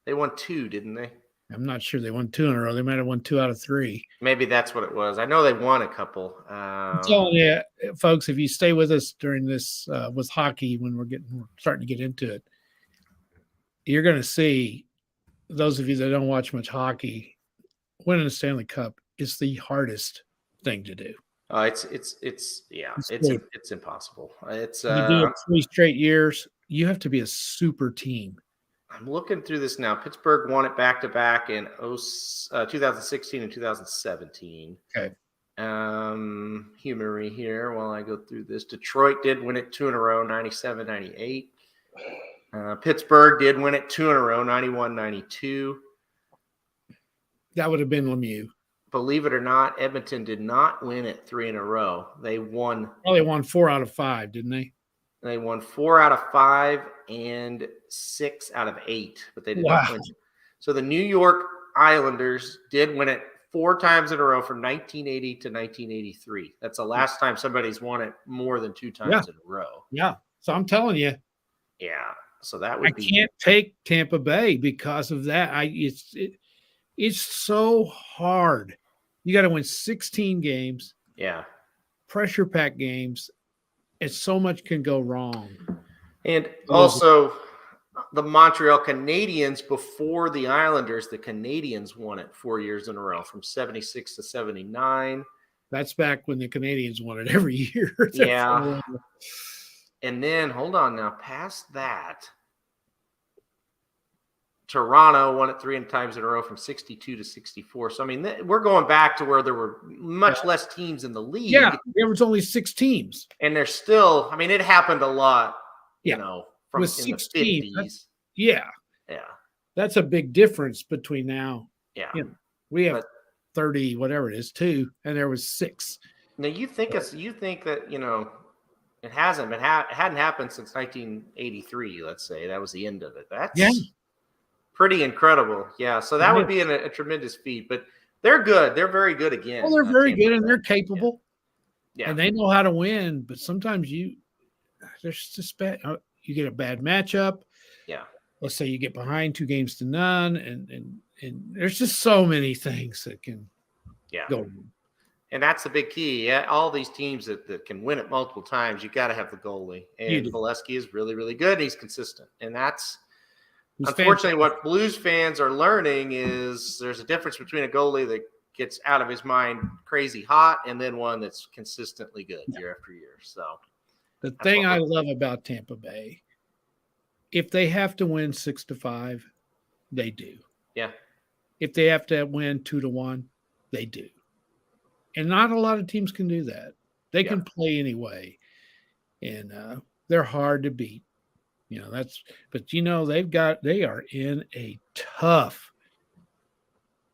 A: they won 2, didn't they?
C: I'm not sure they won 2 in a row. They might have won 2 out of 3.
A: Maybe that's what it was. I know they won a couple.
C: I'm telling you, folks, if you stay with us during this with hockey, when we're starting to get into it, you're going to see those of you that don't watch much hockey, winning a Stanley Cup is the hardest thing to do.
A: It's impossible. It's
C: You do it 3 straight years. You have to be a super team.
A: I'm looking through this now. Pittsburgh won it back to back in 2016 and 2017.
C: Okay.
A: Humor me here while I go through this. Detroit did win it 2 in a row, 97, 98. Pittsburgh did win it 2 in a row, 91, 92.
C: That would have been Lemieux.
A: Believe it or not, Edmonton did not win it 3 in a row. They won.
C: Well, they won 4 out of 5, didn't they?
A: They won 4 out of 5 and 6 out of 8, but they did not win. So the New York Islanders did win it 4 times in a row from 1980 to 1983. That's the last time somebody's won it more than 2 times in a row.
C: Yeah. So I'm telling you.
A: Yeah. So that would
C: be. I can't take Tampa Bay because of that. It's so hard. You got to win 16 games.
A: Yeah.
C: Pressure pack games. And so much can go wrong.
A: And also the Montreal Canadiens before the Islanders, the Canadiens won it 4 years in a row from 76 to 79.
C: That's back when the Canadiens won it every year.
A: Yeah. And then, hold on now, past that, Toronto won it 3 times in a row from 62 to 64. So, I mean, we're going back to where there were much less teams in the league.
C: Yeah, there was only 6 teams.
A: And there's still, I mean, it happened a lot, you know, from
C: with 16,
A: the 50s.
C: Yeah. That's a big difference between now.
A: Yeah.
C: You know, we have 30, whatever it is, 2, and there was 6.
A: Now, you think that, you know, it hadn't happened since 1983, let's say. That was the end of it. That's pretty incredible. Yeah. So that would be a tremendous feat, but they're good. They're very good again.
C: Well, they're very good and they're capable.
A: Yeah.
C: And they know how to win, but sometimes there's just bad. You get a bad matchup.
A: Yeah.
C: Let's say you get behind 2 games to none, and there's just so many things that can go wrong.
A: And that's the big key. Yeah, all these teams that can win it multiple times, you got to have the goalie. And Valesky is really, really good. And he's consistent. And that's unfortunately what Blues fans are learning is there's a difference between a goalie that gets out of his mind crazy hot and then one that's consistently good year after year. So
C: the thing I love about Tampa Bay, if they have to win 6-5, they do.
A: Yeah.
C: If they have to win 2-1, they do. And not a lot of teams can do that. They can play anyway. And they're hard to beat. You know, but you know, they are in a tough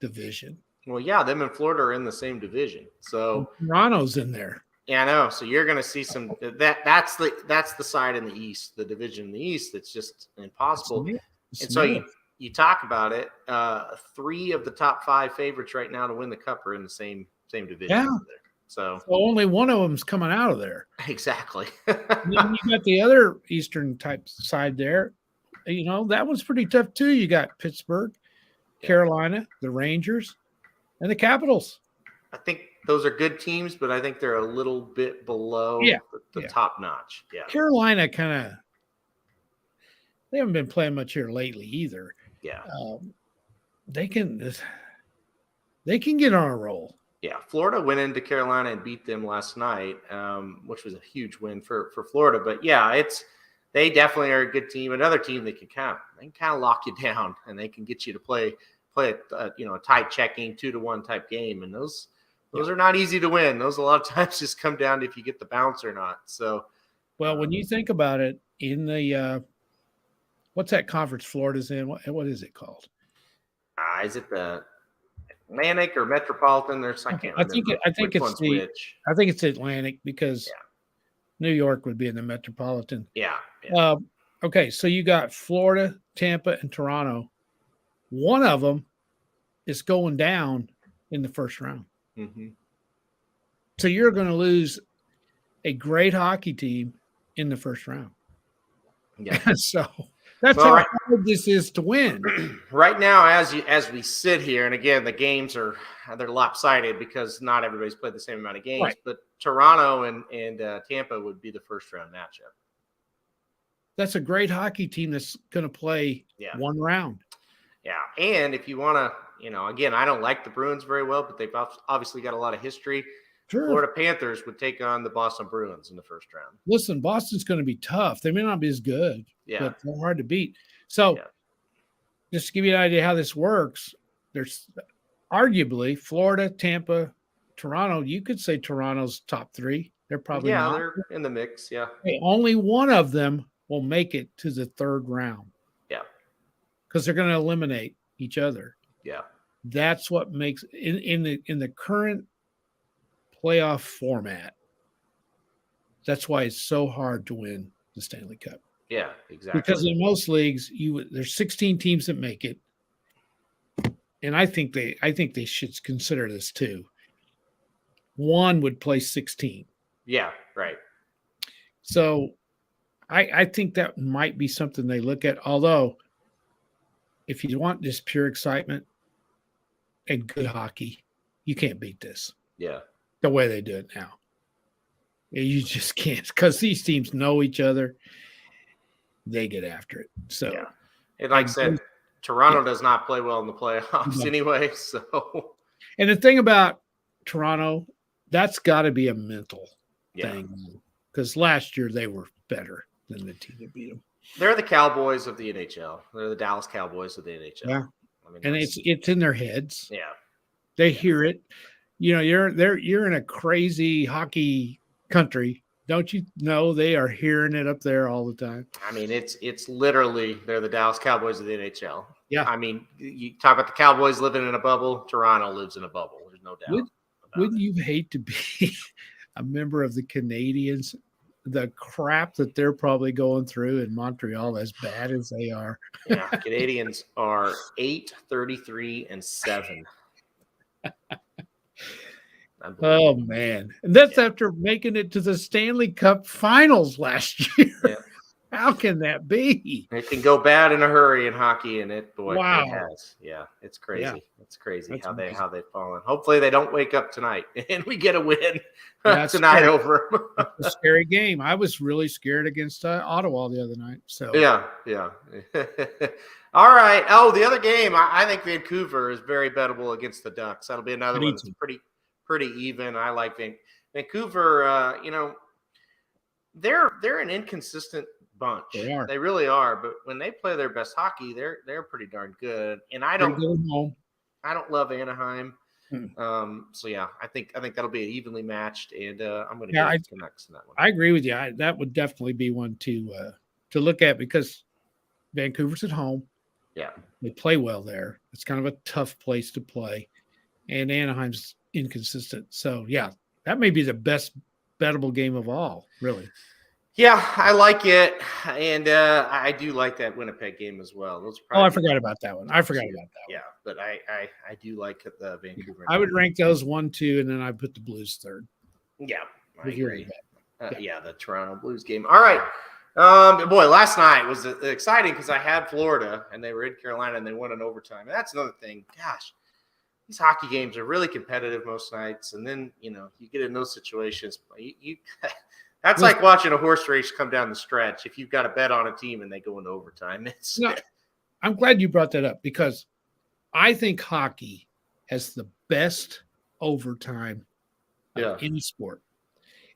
C: division.
A: Well, yeah, them and Florida are in the same division. So
C: Toronto's in there.
A: Yeah, I know. So you're going to see some that's the side in the East, the division in the East that's just impossible. And so you talk about it. 3 of the top 5 favorites right now to win the cup are in the same division.
C: Yeah.
A: So
C: only one of them's coming out of there.
A: Exactly.
C: You got the other Eastern type side there. You know, that one's pretty tough too. You got Pittsburgh, Carolina, the Rangers, and the Capitals.
A: I think those are good teams, but I think they're a little bit below the top notch. Yeah.
C: Carolina they haven't been playing much here lately either.
A: Yeah.
C: They can get on a roll.
A: Yeah, Florida went into Carolina and beat them last night, which was a huge win for Florida. But yeah, they definitely are a good team. Another team that can kind of lock you down, and they can get you to play a tight checking 2-1 type game. And those are not easy to win. Those a lot of times just come down to if you get the bounce or not. So,
C: well, when you think about it, in the what's that conference Florida's in? What is it called?
A: Is it the Atlantic or Metropolitan? I can't remember.
C: I think it's Atlantic because New York would be in the Metropolitan.
A: Yeah.
C: Okay, so you got Florida, Tampa, and Toronto. One of them is going down in the first round.
A: Mm-hmm.
C: So you're going to lose a great hockey team in the first round.
A: Yeah.
C: So that's
A: Well,
C: how
A: right,
C: hard this is to win.
A: right now, as we sit here, and again, the games they're lopsided because not everybody's played the same amount of games.
C: Right.
A: But Toronto and Tampa would be the first round matchup.
C: That's a great hockey team that's going to play
A: Yeah.
C: one round.
A: Yeah, and if you want to, again, I don't like the Bruins very well, but they've obviously got a lot of history.
C: Sure.
A: Florida Panthers would take on the Boston Bruins in the first round.
C: Listen, Boston's going to be tough. They may not be as good,
A: Yeah.
C: but they're hard to beat. So just to give you an idea how this works, there's arguably Florida, Tampa, Toronto. You could say Toronto's top three. They're probably not.
A: They're in the mix. Yeah.
C: Hey, only one of them will make it to the third round.
A: Yeah.
C: Because they're going to eliminate each other.
A: Yeah.
C: That's what makes in the current playoff format. That's why it's so hard to win the Stanley Cup.
A: Yeah, exactly.
C: Because in most leagues, there's 16 teams that make it, and I think they should consider this too. One would play 16.
A: Yeah, right.
C: So, I think that might be something they look at. Although, if you want just pure excitement and good hockey, you can't beat this.
A: Yeah.
C: The way they do it now. You just can't, because these teams know each other. They get after it. So,
A: yeah. And like I said, Toronto does not play well in the playoffs anyway. So,
C: and the thing about Toronto, that's got to be a mental thing, because last year they were better than the team that beat them.
A: They're the Cowboys of the NHL. They're the Dallas Cowboys of the NHL.
C: Yeah, and it's in their heads.
A: Yeah,
C: they hear it. You're in a crazy hockey country. Don't you know they are hearing it up there all the time?
A: I mean, it's literally they're the Dallas Cowboys of the NHL.
C: Yeah.
A: I mean, you talk about the Cowboys living in a bubble. Toronto lives in a bubble. There's no doubt.
C: Wouldn't you hate to be a member of the Canadians? The crap that they're probably going through in Montreal, as bad as they are.
A: Yeah, Canadians are 8-33-7.
C: Oh man, and that's after making it to the Stanley Cup Finals last year.
A: Yeah.
C: How can that be?
A: It can go bad in a hurry in hockey, and it
C: Wow.
A: it has. Yeah, it's crazy.
C: Yeah.
A: It's crazy
C: That's
A: how
C: amazing.
A: they've fallen. Hopefully, they don't wake up tonight and we get a win
C: That's
A: tonight
C: scary.
A: over 'em.
C: It's a scary game. I was really scared against Ottawa the other night. So
A: Yeah. All right. Oh, the other game, I think Vancouver is very bettable against the Ducks. That'll be another
C: Me
A: one that's
C: too.
A: pretty even. I like Vancouver. They're an inconsistent bunch.
C: They are.
A: They really are. But when they play their best hockey, they're pretty darn good. And I
C: Pretty
A: don't
C: good at home.
A: love Anaheim. So yeah, I think that'll be evenly matched, and I'm going to go with the Ducks in that one.
C: I agree with you. That would definitely be one to look at, because Vancouver's at home.
A: Yeah.
C: They play well there. It's kind of a tough place to play, and Anaheim's inconsistent. So yeah, that may be the best bettable game of all, really.
A: Yeah, I like it, and I do like that Winnipeg game as well. Those
C: I forgot about that one.
A: Yeah, but I do like the Vancouver.
C: I would rank those 1, 2, and then I put the Blues third.
A: Yeah, I
C: With your
A: agree.
C: bet.
A: Yeah, the Toronto Blues game. All right. Boy, last night was exciting because I had Florida, and they were in Carolina, and they won in overtime. And that's another thing. Gosh, these hockey games are really competitive most nights, and then you get in those situations. You that's like watching a horse race come down the stretch. If you've got a bet on a team and they go into overtime,
C: I'm glad you brought that up, because I think hockey has the best overtime of any sport.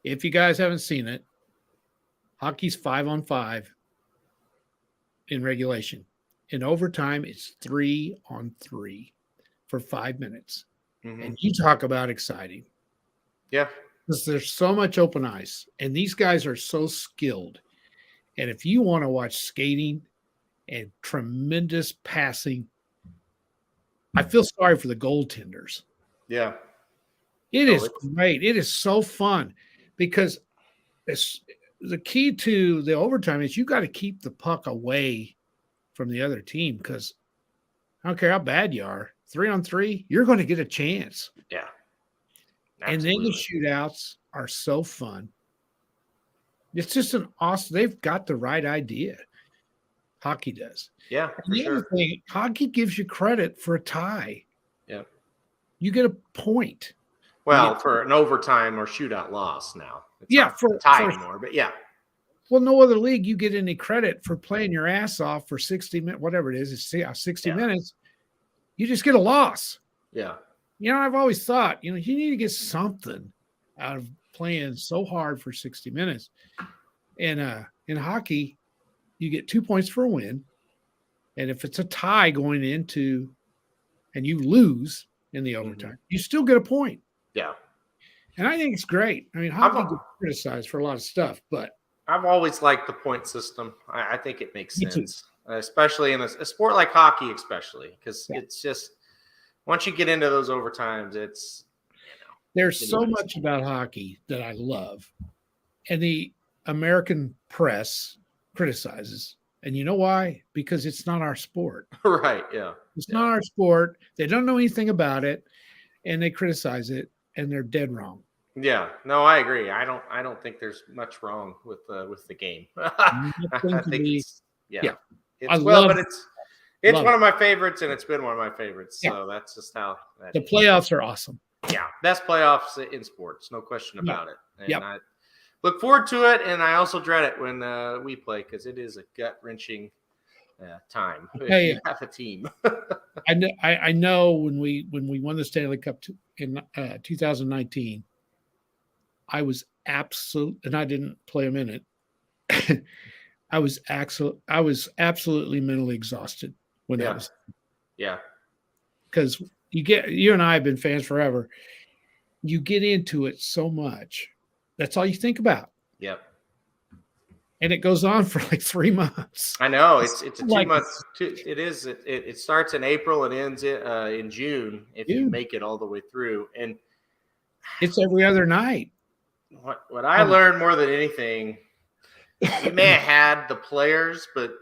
C: If you guys haven't seen it, hockey's 5-on-5 in regulation. In overtime, it's 3-on-3 for 5 minutes.
A: Mm-hmm.
C: And you talk about exciting.
A: Yeah.
C: Because there's so much open ice, and these guys are so skilled. And if you want to watch skating and tremendous passing, I feel sorry for the goaltenders.
A: Yeah.
C: It is great. It is so fun, because the key to the overtime is you got to keep the puck away from the other team, because I don't care how bad you are, 3-on-3, you're going to get a chance.
A: Yeah.
C: And then the
A: Absolutely.
C: shootouts are so fun. It's just an awesome. They've got the right idea. Hockey does.
A: Yeah,
C: And
A: for
C: the other
A: sure.
C: thing, hockey gives you credit for a tie.
A: Yeah.
C: You get a point.
A: Well, for an overtime or shootout loss now. It's
C: Yeah,
A: not a tie anymore, but yeah.
C: well, no other league you get any credit for playing your ass off for 60 minutes, whatever it is, it's 60
A: Yeah.
C: minutes. You just get a loss.
A: Yeah.
C: I've always thought, you need to get something out of playing so hard for 60 minutes. And in hockey, you get 2 points for a win. And if it's a tie going into and you lose in the overtime, you still get a point.
A: Yeah.
C: And I think it's great. I mean, hockey gets criticized for a lot of stuff, but
A: I've always liked the point system. I think it makes
C: Me too.
A: sense, especially in a sport like hockey, especially because it's just once you get into those overtimes, it's
C: there's so
A: anyways.
C: much about hockey that I love. And the American press criticizes. And you know why? Because it's not our sport.
A: Right. Yeah.
C: It's not our sport. They don't know anything about it, and they criticize it, and they're dead wrong.
A: Yeah. No, I agree. I don't think there's much wrong with the game. I think it's It's but it's one of my favorites, and it's been one of my favorites.
C: Yeah.
A: So that's just how
C: the playoffs are awesome.
A: Yeah, best playoffs in sports, no question about it. And
C: Yep.
A: I look forward to it, and I also dread it when we play because it is a gut wrenching time. If
C: Hey,
A: you have a team.
C: I know when we won the Stanley Cup in 2019, I was and I didn't play a minute. I was absolutely mentally exhausted when that was.
A: Yeah.
C: Because you and I have been fans forever. You get into it so much. That's all you think about.
A: Yep.
C: And it goes on for like 3 months.
A: I know it's a 2 months. It is. It starts in April and ends in June if you make it all the way through. And
C: it's every other night.
A: What I learned more than anything, you may have had the players, but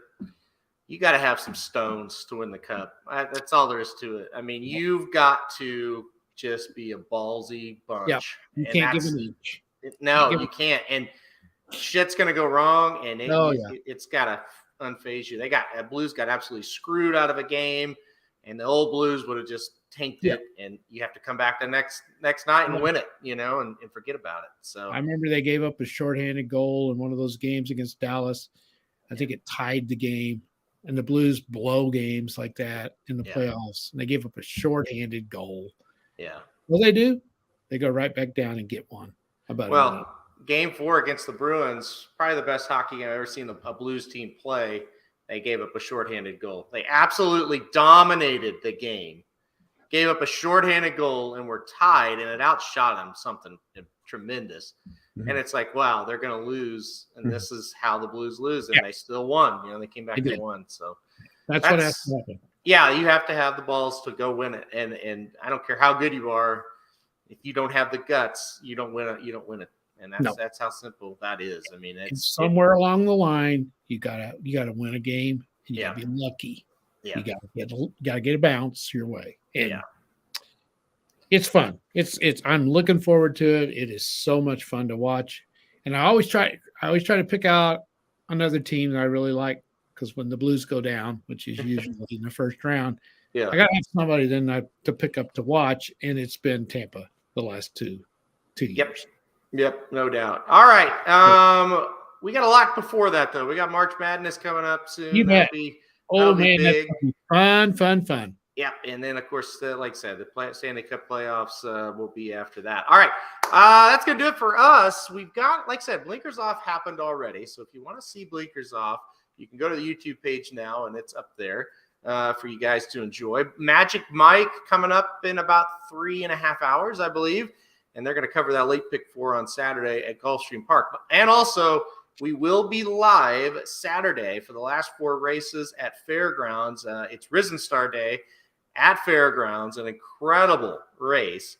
A: you got to have some stones to win the cup. That's all there is to it. I mean, you've got to just be a ballsy bunch.
C: Yeah, you can't give an inch.
A: No, you can't. And shit's gonna go wrong, and it's got to unfaze you. Blues got absolutely screwed out of a game, and the old Blues would have just tanked it, and you have to come back the next night and win it, and forget about it. So
C: I remember they gave up a shorthanded goal in one of those games against Dallas. I think it tied the game. And the Blues blow games like that in the playoffs. And they gave up a shorthanded goal.
A: Yeah.
C: What they do? They go right back down and get one.
A: Game 4 against the Bruins, probably the best hockey I've ever seen a Blues team play. They gave up a shorthanded goal. They absolutely dominated the game. Gave up a shorthanded goal and were tied, and it outshot them something tremendous. Mm-hmm. And it's like, wow, they're going to lose, and this is how the Blues lose, and they still won. They came back and won. So
C: that's what has to happen.
A: Yeah, you have to have the balls to go win it, and I don't care how good you are, if you don't have the guts, you don't win it. You don't win it, and that's how simple that is. I mean, it's
C: somewhere along the line you gotta win a game, and you gotta be lucky.
A: Yeah,
C: you gotta get a bounce your way. And it's fun. It's I'm looking forward to it. It is so much fun to watch. And I always try to pick out another team that I really like, because when the Blues go down, which is usually in the first round, I gotta have somebody then to pick up to watch. And it's been Tampa the last two years.
A: Yep, no doubt. All right. We got a lot before that though. We got March Madness coming up soon.
C: That'll be big. That's fun.
A: Yeah, and then of course, like I said, the Stanley Cup playoffs will be after that. All right, that's gonna do it for us. We've got, like I said, Blinkers Off happened already. So if you want to see Blinkers Off, you can go to the YouTube page now, and it's up there for you guys to enjoy. Magic Mike coming up in about 3.5 hours, I believe, and they're gonna cover that late pick 4 on Saturday at Gulfstream Park, and also. We will be live Saturday for the last 4 races at Fairgrounds. It's Risen Star Day at Fairgrounds, an incredible race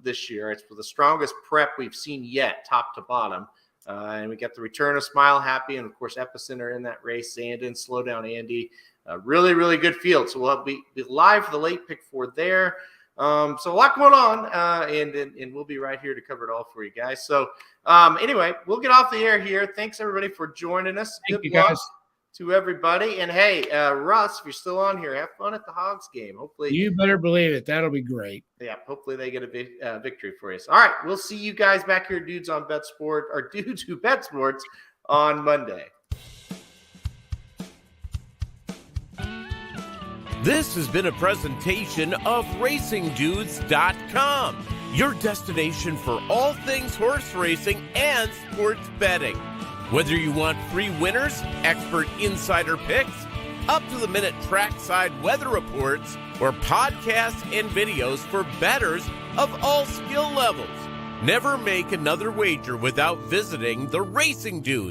A: this year. It's for the strongest prep we've seen yet, top to bottom. And we got the return of Smile Happy, and of course Epicenter in that race. Zandon, Slow Down Andy, really, really good field. So we'll be live for the late pick 4 there. So a lot going on, and we'll be right here to cover it all for you guys. So anyway, we'll get off the air here. Thanks everybody for joining us.
C: Thank
A: Good
C: you,
A: luck
C: guys.
A: to everybody. And hey, Russ, if you're still on here, have fun at the Hogs game. Hopefully,
C: You better believe it. That'll be great.
A: yeah, hopefully they get a victory for you. So, all right, we'll see you guys back here, dudes on Bet Sport, or dudes who bet sports on Monday.
D: This has been a presentation of RacingDudes.com, your destination for all things horse racing and sports betting. Whether you want free winners, expert insider picks, up-to-the-minute trackside weather reports, or podcasts and videos for bettors of all skill levels, never make another wager without visiting the Racing Dudes.